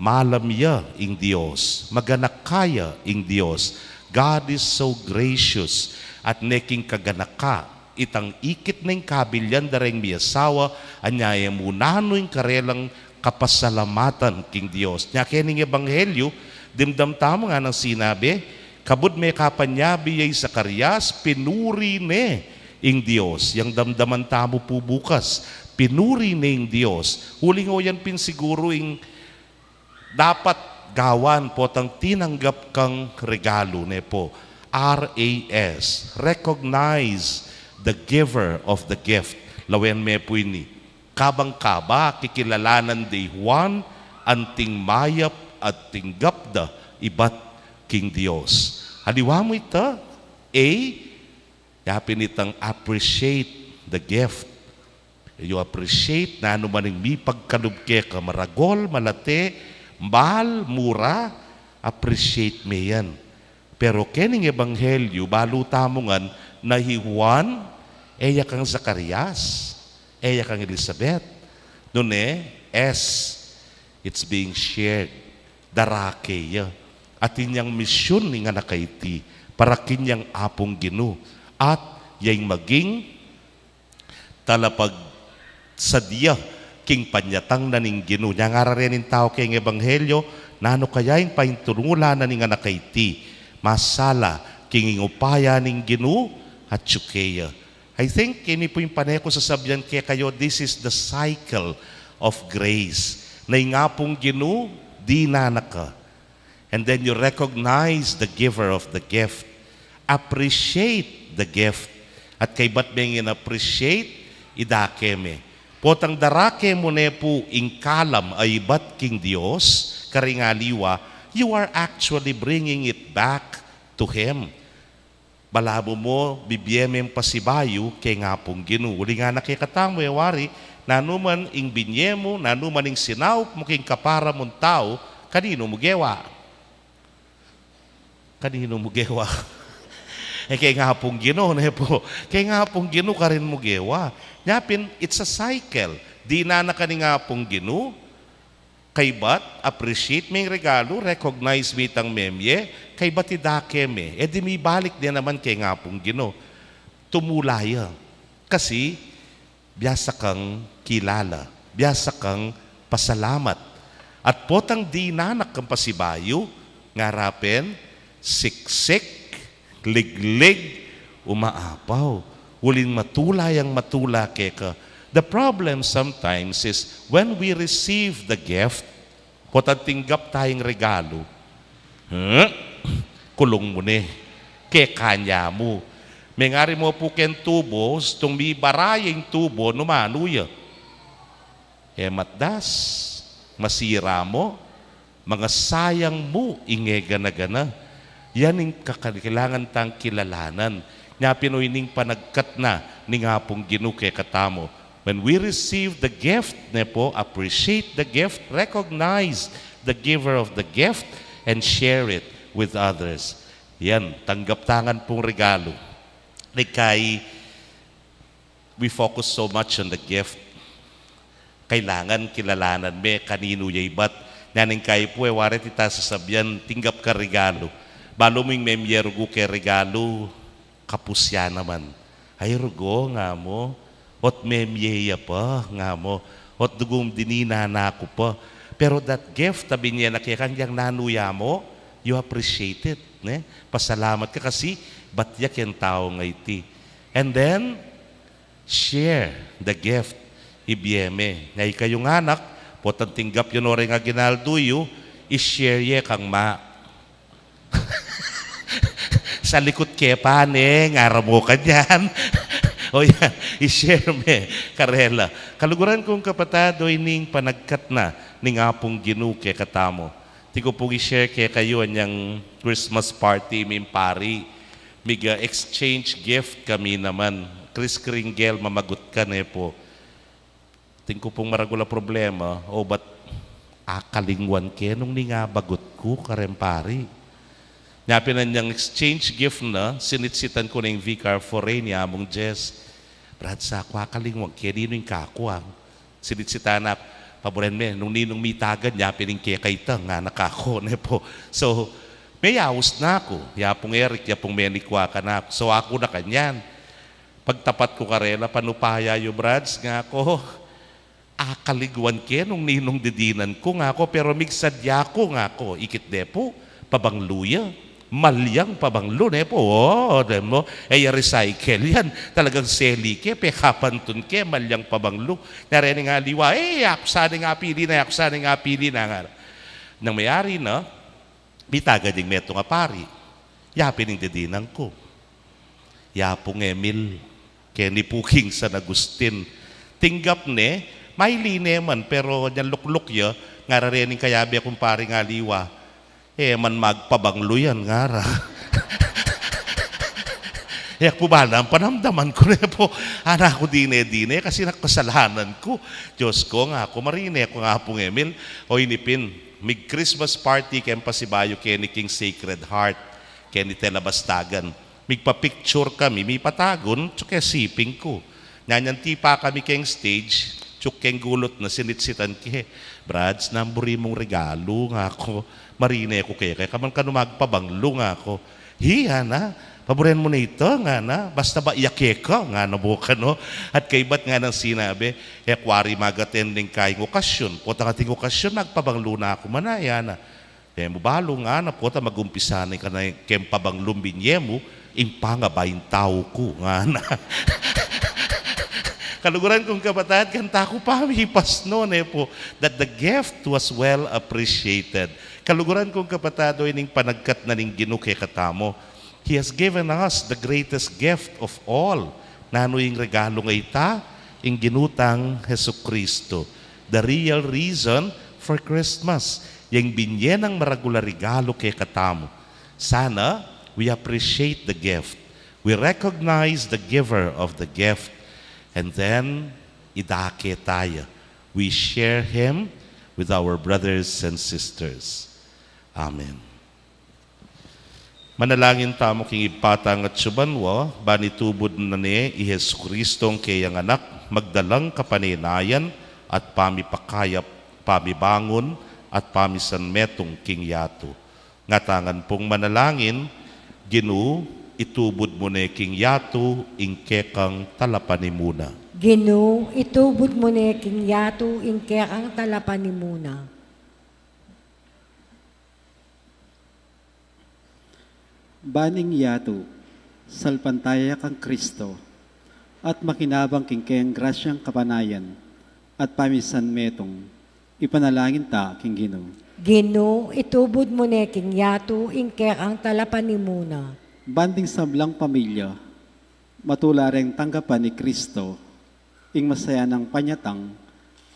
Malamya ing Diyos, maganak kaya ing Diyos. God is so gracious at neking kaganaka itang ikit na yung kabilyan dareng miyasawa anyaya mo nano yung karelang kapasalamatan king Diyos. Nya kening ebanghelyo, dimdam tamo nga ng sinabi, kabud may kapanyabi ay Zacarias, pinuri ne ing Diyos. Yang damdaman tamo po bukas, pinuri ne ing Diyos. Huling o yan pinsiguro ing dapat gawan po tang tinanggap kang regalo ne po. RAS, recognize the giver of the gift. Lawen me po ini. Kabang-kaba, kikilalanan de Juan, anting mayap at tinggapda, ibat king Diyos. Haliwa mo ito, yapin itang appreciate the gift. You appreciate na ano maning mi pagkalubke ka, maragol, malate, mahal, mura, appreciate me yan. Pero kening ebanghelyo, baluta mo nga na Juan, eya kang Zacarias, eya kang Elizabeth. Noon it's being shared. Darakeya. At inyang misyon ni nga nakaiti para kinyang apong Gino at yung maging talapag sadya king panyatang na ning Gino. Nya nga rin tao kayong ebanghelyo na ano kaya yung paintunula na ni nga nakaiti masala king upaya ning Gino at tsukeya. I think kini po yung panay ko sasabihan kaya kayo, this is the cycle of grace. Na yung apong Gino, di nanaka. And then you recognize the giver of the gift. Appreciate the gift. At kay ba't bengin appreciate, idakeme. Potang darake mo ne po ing kalam ay ba't king Diyos, karingaliwa, you are actually bringing it back to Him. Balabo mo, bibiyemem pasibayo, kay nga pong Gino. Uli nga nakikatang mo, yawari, nanuman ing binyemo, nanuman ing sinaw, muking kapara mong tao, kanino mo gewa? Kanino mo gewa? Kaya nga pong Gino, po. Kaya nga pong Gino ka rin mo gewa. Nyapin, it's a cycle. Di na kani nga pong Gino, kay bat, appreciate may regalo, recognize me tang memye, kay bat idake me. E di may balik din naman kay nga pong Gino. Tumulaya. Kasi, biyasa kang kilala. Biyasa kang pasalamat. At potang di nanak kang pasibayo, ngarapin, siksik, liglig, umaapaw. Uling matula yang matula keka. The problem sometimes is when we receive the gift, potatinggap tayong regalo, kulong mo ni, kekanya mo. May ngari mo po ken tubo, itong may barayang tubo, numanuya. Matdas, masira mo, mga sayang mo, ingegana-gana. Yan ang kailangan tang kilalanan. Nya pinoyning panagkat na ni nga pong ginuke katamo. When we receive the gift, nepo, appreciate the gift, recognize the giver of the gift, and share it with others. Yan, tanggap tangan pong regalo. Kay we focus so much on the gift. Kailangan kilalanan me kanino yay bat. Naning kay po waret ita sasabyan tinggap ka regalo. Balo ming memyergo ke regalo kapusya naman. Ay rugo nga mo. Ot memyeya pa nga mo. Ot dugong dinina na ako pa. Pero that gift tabi niya na kaya kanyang nanuya mo, you appreciate it. Ne? Pasalamat ka kasi batyak yung tao nga iti. And then, share the gift. Ibiyeme. Ngay kayong anak, potang tinggap yun oray nga ginalduyo, i-share ye kang ma. Sa likod kepa, ngara mo ka dyan. O yan, i-share me, karela. Kaluguran kong kapatado, ining panagkat na ni nga pong ginuke katamo. Di ko pong i-share kaya kayo anyang Christmas party, may pari. Miga exchange gift kami naman. Chris Kringgel, mamagot ka na po. Ting ko pong maragula problema, o ba't akalingwan ke nung ni nga bagot ko, karempari. Napinan niyang exchange gift na, sinitsitan ko na yung Vicar Foray ni Among Jess. Brad, sa ako akalingwan ke, nino yung kakuang. Sinitsitan na, paboren me, nung ninong mitagad niya, pining kaya kaita, nga nakako na po. So, may yawas na ako. Yapong Eric, yapong menikwa ka na ako. So, ako na kanyan. Pagtapat ko karela, panupaya yung Brads, nga ako, akaliguan ke nung ninong didinan ko nga ako, pero migsadya ko nga ako, ikit depo, pabangluya. Malyang pabanglo ne po. Oh, mo, recycle yan. Talagang seli ke, pekapantun ke, malyang pabanglo. Narinig nga liwa, aksa nga pili na nga. Nang mayari na, bitaga ding meto nga pari. Yapin ng didinan ko. Yapong Emil, Kenny Puking San Agustin. Tinggap ne, may lineman, pero yan lukluk ya, nga narinig kayabi akong pari nga liwa. Man magpabanglo yan, ngara. Yak po ba na, panamdaman ko na po, anak ko dine-dine, kasi nakasalanan ko. Diyos ko nga, ako marine, ako nga pong Emil, o inipin, mig Christmas party, kem pasibayo, Kenny King Sacred Heart, Kenny Telabastagan. Migpa-picture kami, may patagon, tsukya siping ko. Nanyanti pa kami keng stage, tsukeng gulot na sinitsitan ke. Brads, namburi mong regalo nga ako. Marine ko kaya kaman ka magpabanglo nga ako. Hiya na, paboren mo na ito nga na, basta ba iyake ka nga na buka no. At kay ba't nga nang sinabi, kwari mag-attending kayong okasyon. Pota nga ting okasyon, magpabanglo na ako manaya na. Mo balo nga na pota mag-umpisa na ka na kem pabanglong binye mo, impanga ba yung tao ko nga na. Kaluguran kong kapatid, kanta ko pa hipas noon po, that the gift was well appreciated. Kaluguran kong kapatado, ining panagkat na ning ginuke katamo. He has given us the greatest gift of all. Nano yung regalo nga ita, yung ginutang Jesucristo. The real reason for Christmas. Yung binyen ng maragula regalo kay katamo. Sana, we appreciate the gift. We recognize the giver of the gift. And then, idake tayo. We share Him with our brothers and sisters. Amen. Manalangin tamo king ipatang at subanwa, banitubod na ni Ihesu Kristong kayang anak, magdalang kapaninayan at pamipakayap, pamibangon at pamisanmetong king yato. Ngatangan pong manalangin, Ginu, itubod mo na king yato, ingkekang talapanimuna. Gino, itubod mo na king yato, ingkekang talapanimuna. Baning yato, salpantaya kang Kristo, at makinabang kingkeng grasyang kapanayan, at pamisan metong, ipanalangin ta king Ginoo. Ginoo, itubod mo ne king yato ingker ang talapan ni muna. Banding sablang pamilya, matulareng tanggapan ni Kristo, ing masaya ng panyatang,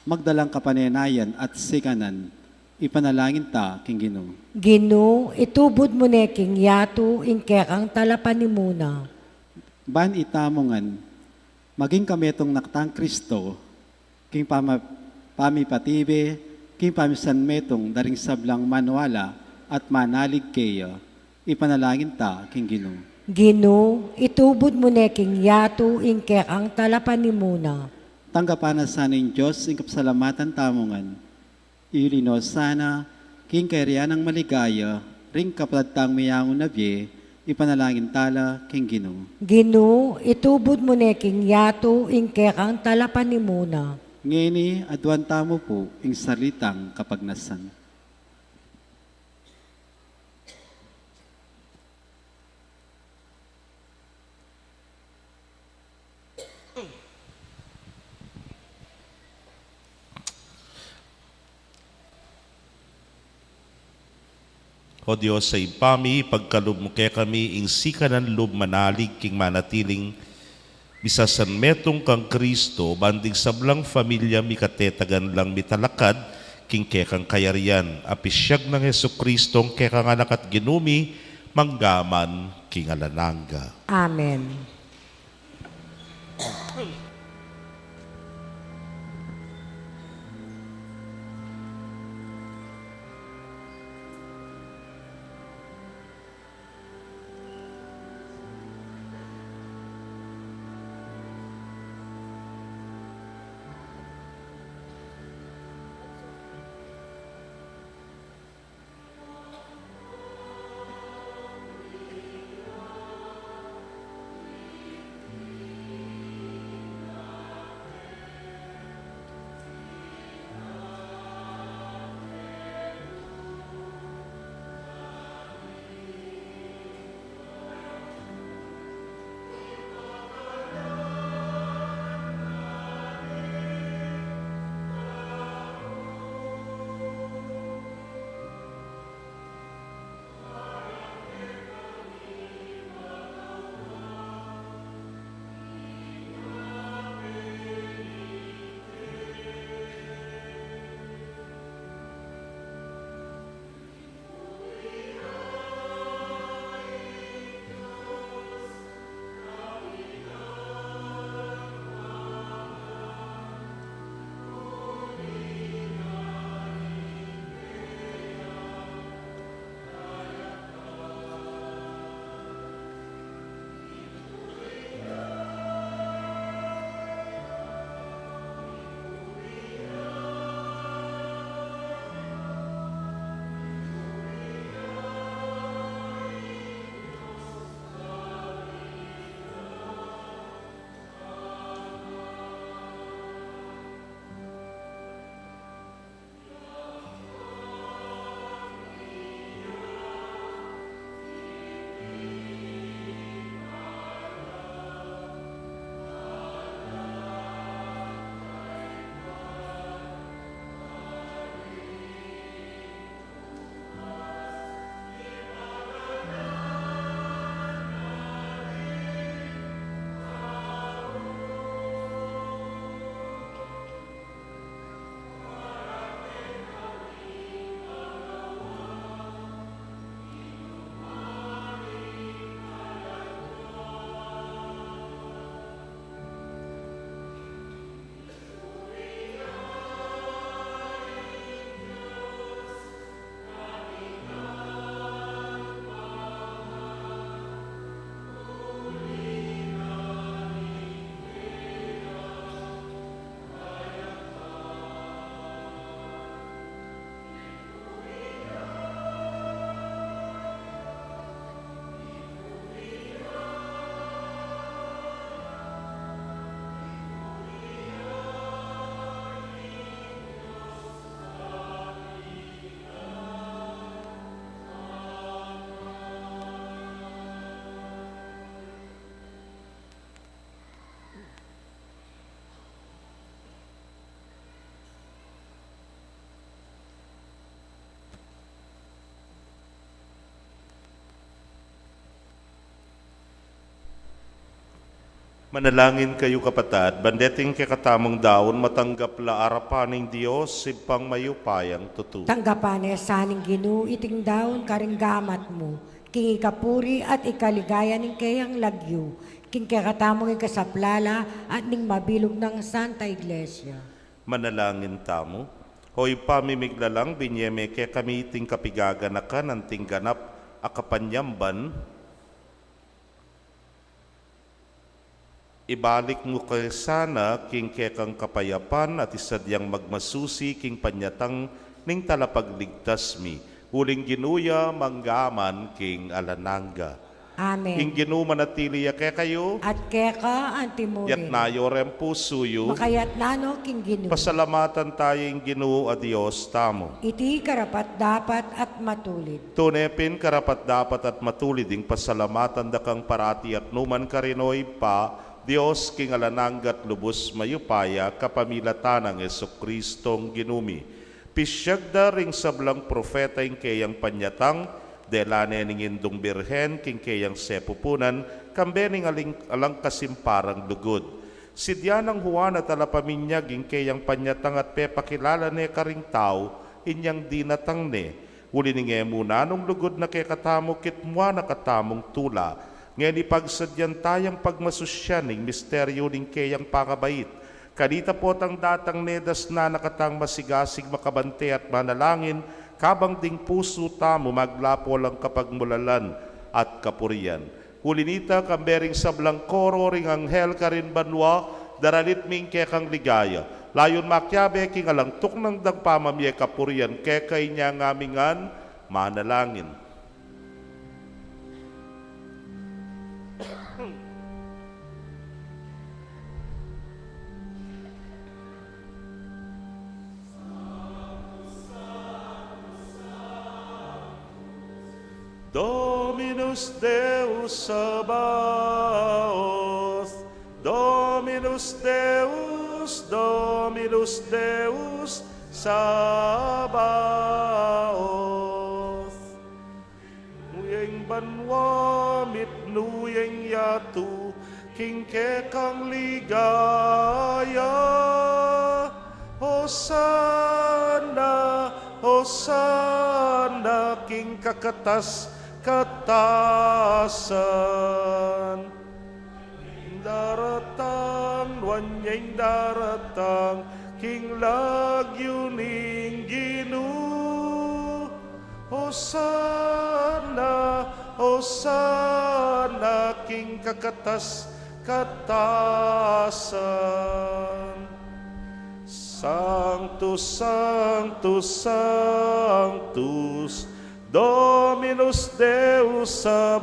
magdalang kapanenayan at sikanan, ipanalangin ta king Ginoo. Ginoo, itubod mo ne king yato ingker ang talapan ni muna. Ban itamongan, maging kametong naktang Kristo, king pamipatibe, king pamisan metong daring sablang manwala at manalig kaya, ipanalangin ta king Ginoo. Ginoo, itubod mo ne king yato ingker ang talapan ni muna. Tanggapan na sana yung Diyos, ing kapsalamatan tamongan, ilino sana, king kairian ng maligaya, ring kapalatang mayangon na biye, ipanalangin tala king Ginoo. Ginoo, itubod mo ne king yato ingker ang talapan ni muna. Ngeni, adwan tamo po, ing salitang kapagnasan. O Diyos, sa impami, pagkalub mo kaya kami, ing sikanan lub manalig, king manatiling, bisasan metong kang Kristo, banding sablang familia mi katetagan lang mitalakad, king kekang kayarian, apisyag ng Heso Kristong kekang anak at ginumi, manggaman, king alananga. Amen. Manalangin kayo kapatad, bandeting kakatamong daon, matanggap la arapan ng Diyos, sipang mayupayang tutu. Tanggapan saning Ginoo iting daon karing gamat mo, king ikapuri at ikaligaya ning kayang lagyo, king kakatamong ikasaplala at ning mabilog ng Santa Iglesia. Manalangin tamo, hoy pamimiglalang binyeme ke kami ting kapigaganakan ang tingganap akapanyamban, ibalik mo kay sana king kekang kapayapan at isadyang magmasusi king panyatang ning talapagligtas mi. Huling ginuya manggaman king alananga. Amen. King ginu manatili ya kayo, At keka antimurin. yat nayo rempu suyo, Makayat nano king Ginoo. pasalamatan tayong ginu a Diyos tamo. Iti karapat dapat at matulid. Tunepin karapat dapat at matuliding pasalamatan dakang parati at numan karinoy pa, Diyos king alananggat lubos mayupaya kapamilatan ng Jesukristong ginumi. Pisyag da ring sablang profeta ing kayang panyatang, delane ning indong birhen king kayang sepupunan, kambe ning alang kasimparang lugod. Sidya ng Juan at alapaminyag ing kayang panyatang at pepakilala ne karing tao, inyang dinatang ne. Uli ning muna nung lugod na kay katamo kitmwa na katamong tula, ngayon ipagsadyan tayang pagmasusyan ng misteryo ng kayang pakabait. Kanita po tang datang nedas na nakatang masigasig makabante at manalangin, kabang ding puso tamo maglapo lang kapagmulalan at kapurian. Hulinita kambering sablang koro ring anghel karin banwa, daralit ming kekang ligaya. Layon makyabe king alang tuk ng dagpamamye kapurian, kekay niya ngamingan manalangin. Dominus Deus Sabaoth, Dominus Deus, Dominus Deus Sabaoth. Nuyeng banwa mit nuyeng yatu, king kekang ligaya. Hosana, Hosana, king kakatas katasan. Daratang, wanyeng daratang, king lagyuning ginu. Hosana, Hosana, king kakatas katasan. Sanctus, Sanctus, Sanctus, Dominus Deus Sabaoth,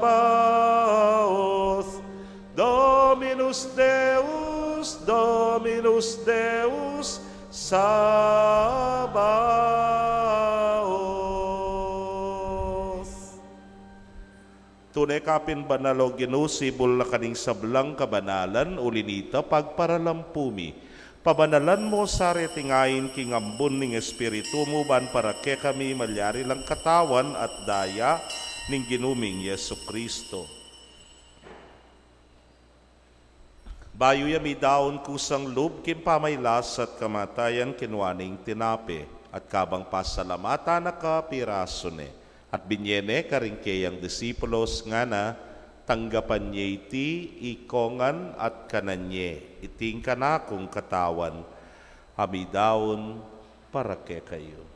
Dominus Deus, Dominus Deus Sabaoth. Tunay kapin banalo ginusibol na kaning sablang kabanalan, ulinita pagparalampumi. Pabanalan mo sa retingayin king ambon ning espiritu mo ban para ke kami malyari lang katawan at daya ning ginuming Yesukristo. Bayo yami daon kusang lub kin pamaylas at kamatayan kinwaning tinape at kabang pasalamata na kapiraso ne at binyene karingkeyang disipulos nga na tanggapan niya iti, ikongan at kananye, iting kanakong katawan, hamidaon para ke kayo.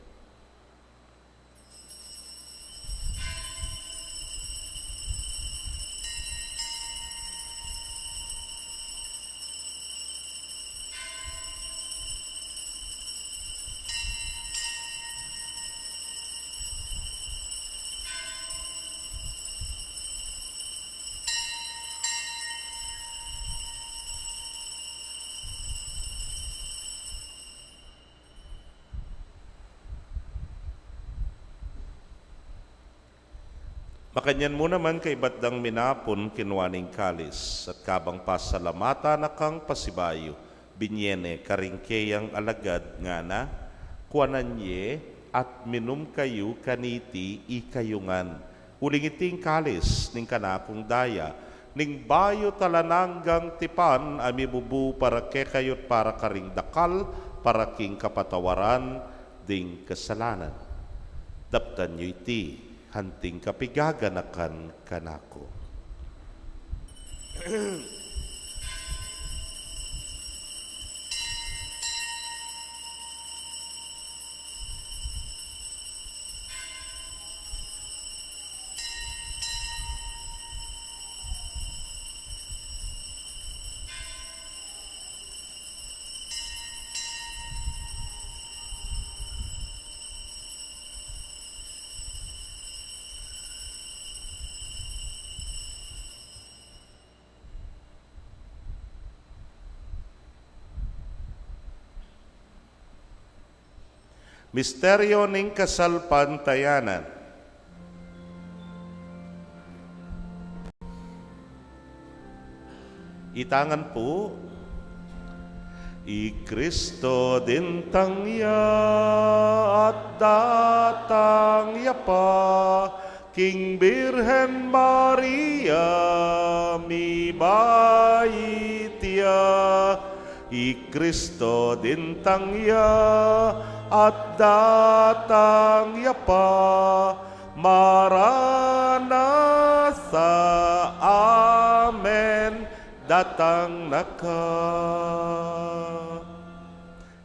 Makanyan mo naman kay batdang minapon kinwaning kalis at kabang pasalamata na kang pasibayo, binyene karingkeyang alagad nga na, kuananye at minum kayo kaniti ikayungan. Uling iting kalis ning kanakong daya, ning bayo talananggang tipan, amibubu para kekayot para karing dakal, para king kapatawaran, ding kasalanan. Daptan nyo iti, hanting kapigaganakan kanako. Misteryo ning kasalpantayanan. Itangan po, I Kristo din tangya at datang yapa, King Birhen Maria mi baitya, I Kristo din tangya at datang yapa, Maranatha, Amen, datang naka.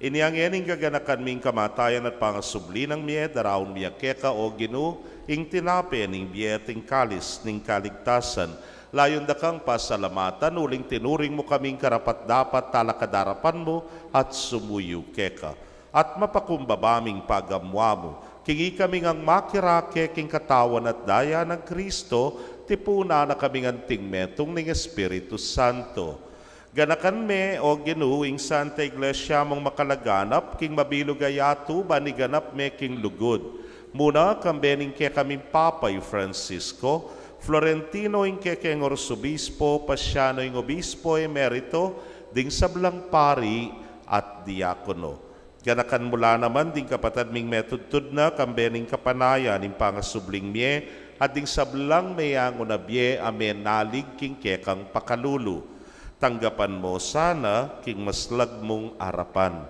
Iniang yening gaganakan ming kamatayan at pangasubli ng miye, daraon miya keka o ginu, ing tinape ning biye ting kalis ning kaligtasan, layon dakang pasalamatan, uling tinuring mo kaming karapat dapat talakadarapan mo at sumuyo keka. At mapakumbabaming pagamwa mo, kingi kaming ang makirake king katawan at daya ng Kristo, tipuna na kaming anting metong ning Espiritu Santo. Ganakan me o ginuing Santa Iglesia mong makalaganap, king mabilugayatu baniganap me king lugod. Muna kambening ke kaming Papay Francisco, Florentino ing ke king Orsobispo, Pasiano ing Obispo Emerito, ding sablang pari at diakono. Ganakan mula naman ding kapatad ming metudtud na kambening kapanaya ning pangasubling mie at ding sablang mayang unabye amen nalig king kekang pakalulu. Tanggapan mo sana king maslag mong arapan.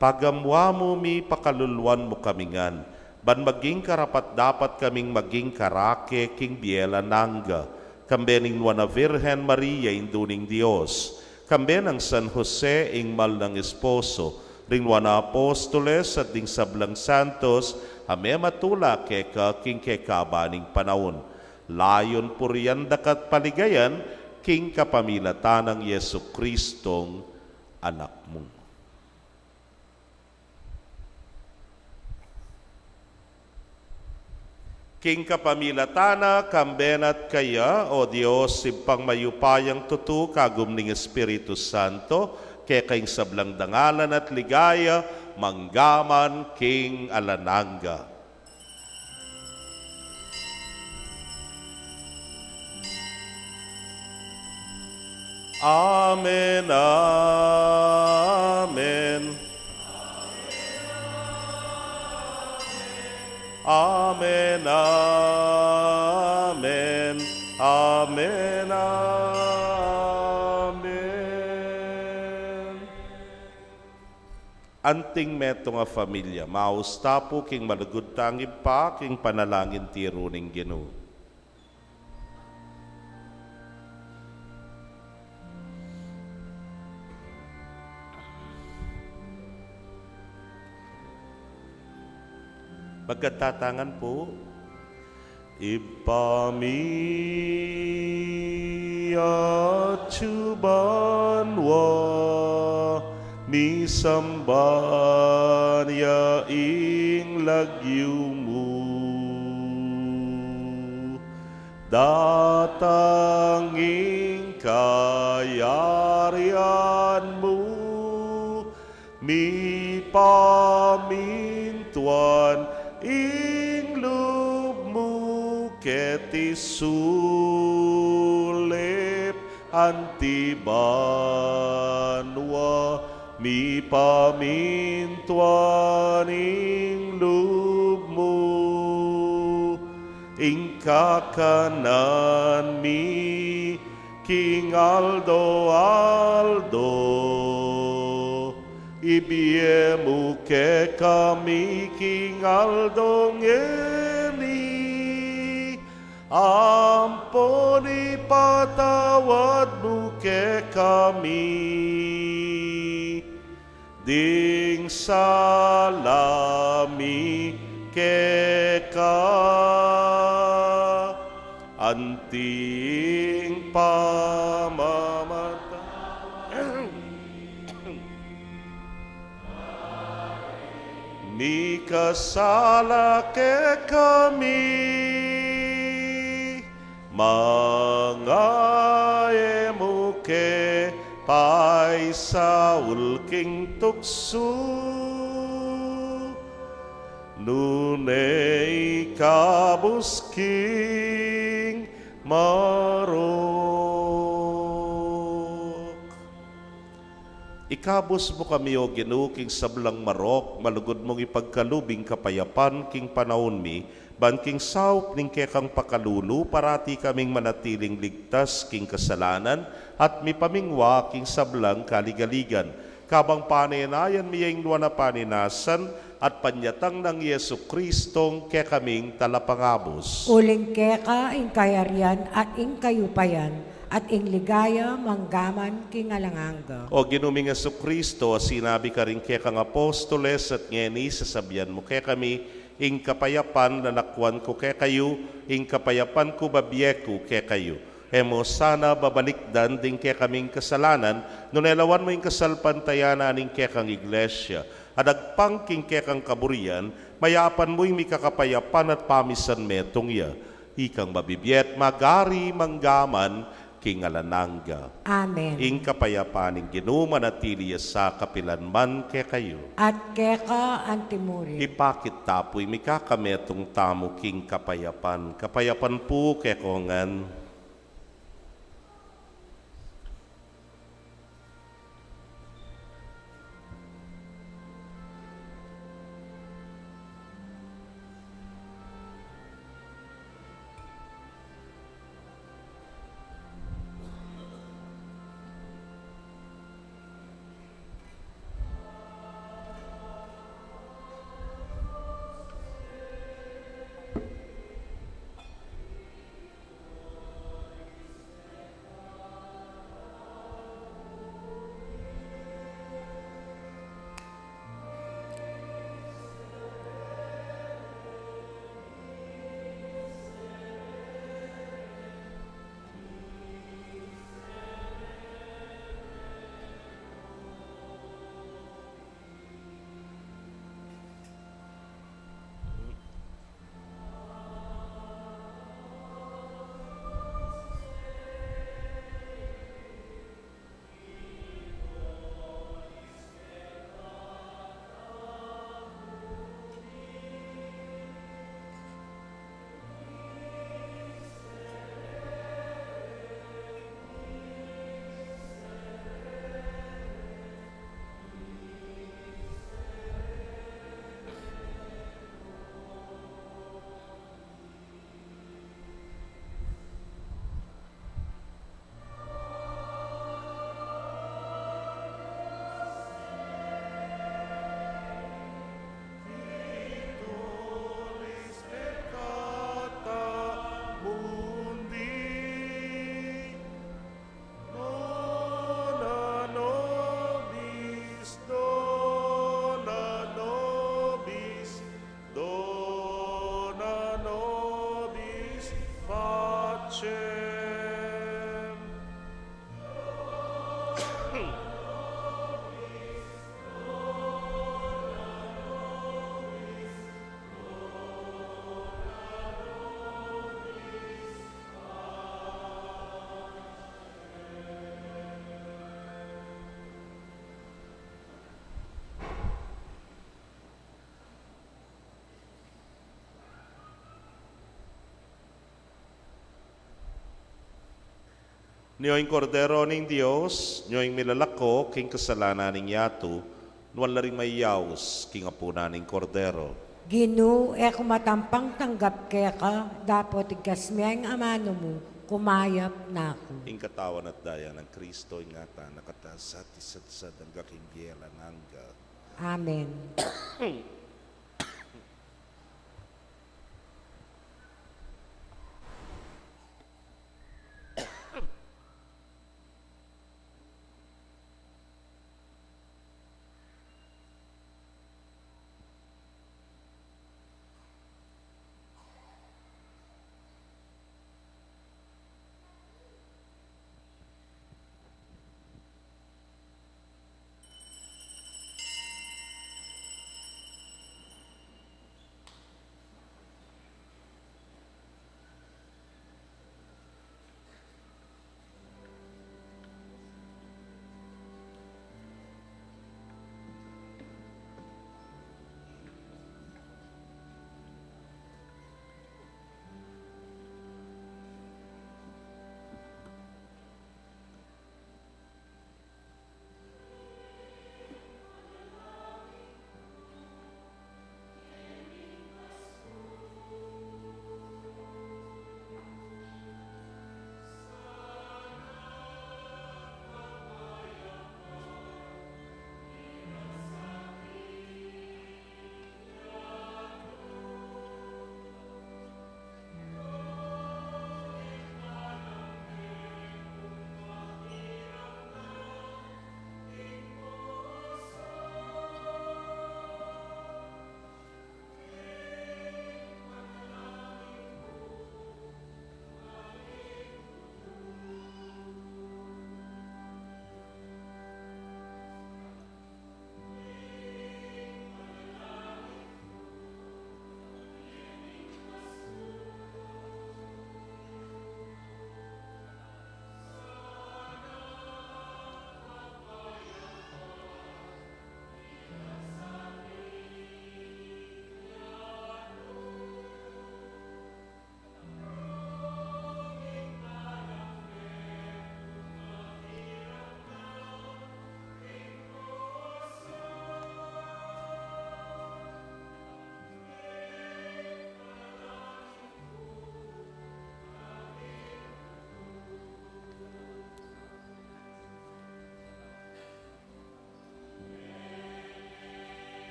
Pagamwa mo mi pakaluluan mo kamingan. Ban maging karapat dapat kaming maging karake king biela nangga. Kambening Nuana Virgen Maria induning Dios. Kambenang San Jose ing mal ng esposo. Ring wana apostoles at ding sablang santos, ame matula keka king kekabaning panahon. Layon puriyan dakat paligayan, king kapamilatan ng Yesu Kristong anak mo. King kapamilatana, kambenat kaya, o Diyos, simpang mayupayang tutu, kagum ning Espiritu Santo, kekaing sablang dangalan at ligaya, manggaman king alananga. Amen, amen. Amen, amen. Amen, amen. Anting meto nga familia, mausta po king malagud tangib pa, king panalangin tiro ning Ginoo. Magkatatangan po, Ipami at subanwa, misamban ya ing lagyu mo. Datanging kayarian mo, mi pamintuan ing loob mo keti sulip antibanwa, mi pamintuan ing loob mo ing kakanan mi King Aldo Aldo, ibiemu ke kami King Aldo ngeni, amponi patawad ke kami, ding salami ke ka, anting pamamata. Ni kasala ke kami, mga emuke paisaul king tuksu, nunay kabusking marok. Ikabos mo kami o Ginoo king sablang marok, malugod mong ipagkalubing kapayapan king panahon mi, ban king saup ning kekang pakalulu, parati kaming manatiling ligtas king kasalanan, at mi pamingwa king sablang kaligaligan. Kabang paninayan miyang luwa na paninasan, at panyatang ng Yesu Kristong kekaming talapangabos. Uling keka ing kayarian at ing kayupayan, at ing ligaya manggaman king alanganga. O ginuming Yesu Kristo, sinabi ka rin kekang apostoles at ngeni, sasabihan mo kekami, ing kapayapan lalakwan ko kekayo, ing kapayapan ko babyeku kekayo. Emo sana babalikdan din kekaming kasalanan, nunelawan mo ing kasalpantayanan ing kekang iglesia, adagpang king kekang kaburian, mayapan mo'y mikakapayapan at pamisan metong ya, ikang mabibiyet magari manggaman king alananga. Amen. Ing kapayapan ing Ginoo manatili sa kapilanman kayo. At keka antimuri. Ipakit tapoy mikakametong tamo king kapayapan. Kapayapan po kekongan. Niyo'y kordero ning Diyos, niyo'y milalako, king kasalanan ning yato, nuwala rin may yaos, king apuna ning kordero. Ginoo, ek matampang tanggap keka, dapat ikas miyang amano mo, kumayap na ako. Ing katawan at daya ng Kristo ingata nakatasat isatsad ang kakimbiela nangga. Amen.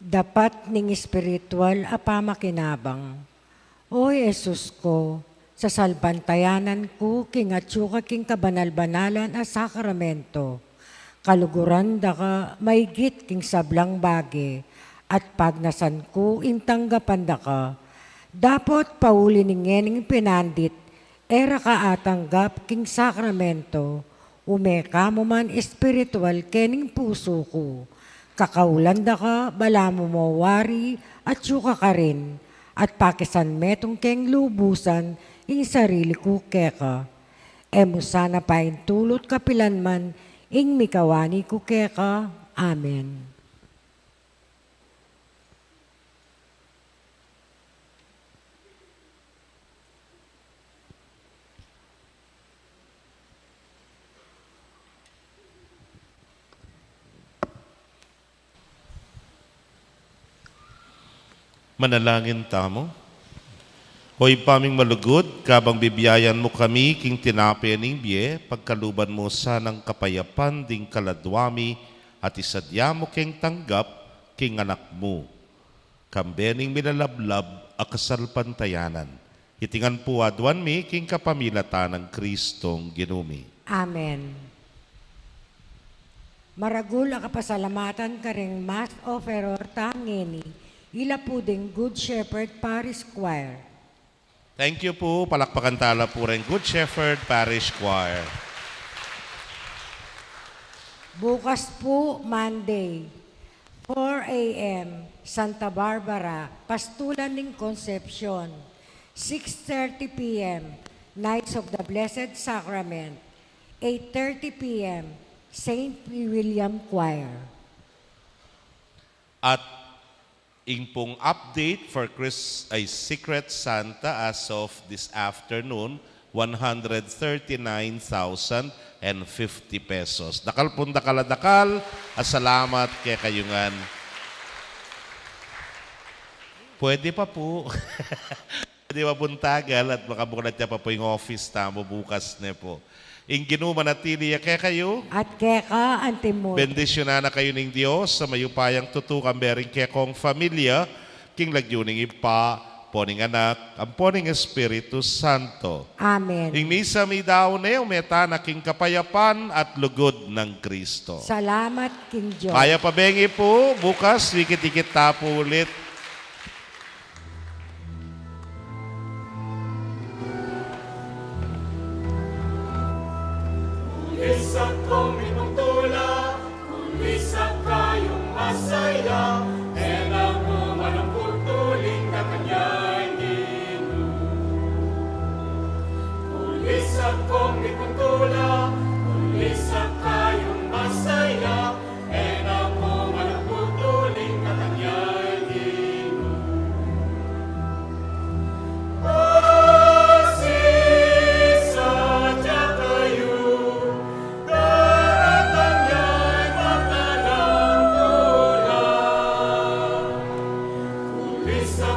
dapat ning espiritual apamakinabang. O Jesus ko, sa salbantayanan ko, king atsuka king kabanal-banalan a sakramento, kaluguran da ka maigit king sablang bagi, at pagnasan ko intanggapan da ka, dapat pauli ningening pinandit, era ka atanggap king sakramento, umeka mo man espiritual kening puso ko, kakaulan da ka, bala mo mawari, at suka ka rin, at pakisan metong keng lubusan, ing sarili ko keka. Emo sana pain tulot kapilanman, ing mikawani ko keka. Amen. Manalangin tamo. Hoy paming malugod, kabang bibiyayan mo kami, king tinapay ning biye, pagkaluban mo sanang kapayapan ding kaladwami, at isadya mo king tanggap, king anak mo. Kambening minalablab, akasalpantayanan. Itingan po adwan mi, king kapamilatan ng Kristong ginumi. Amen. Maragul ang kapasalamatan ka ring Mass Offeror tangini, ila po ding Good Shepherd Parish Choir. Thank you po. Palakpakan tala po rin Good Shepherd Parish Choir. Bukas po, Monday, 4 a.m., Santa Barbara, Pastulan ng Concepcion. 6:30 p.m., Knights of the Blessed Sacrament. 8:30 p.m., St. William Choir. At ingpong update for Secret Santa as of this afternoon, 139,050 pesos. Dakal pun dakal, salamat kay kayungan. Pwede pa po. Pwede pa buntagal at makabukat niya pa po yung office tamo bukas na po. Ing ginumanatili kaya kayo. At keka antimod. Bendisyonan na kayo ng Diyos sa mayupayang tutukan bering kekong familia, king lagyuning ipa, poning anak, ang poning Espiritu Santo. Amen. Ing misa mi daw na yung meta na king kapayapan at lugod ng Kristo. Salamat, King John. Kaya pabengi po, bukas, wikit-ikit tapo ulit. Isa kong ipagtula, kung isa kayong masaya, na mo manang putuling na kanya'y Ginoo. Kung isa kong ipagtula, kung isa kayong masaya, na mo manang putuling na kanya'y Ginoo. Sadya kayo, daratang ya'y magtalang ulan. Kung isa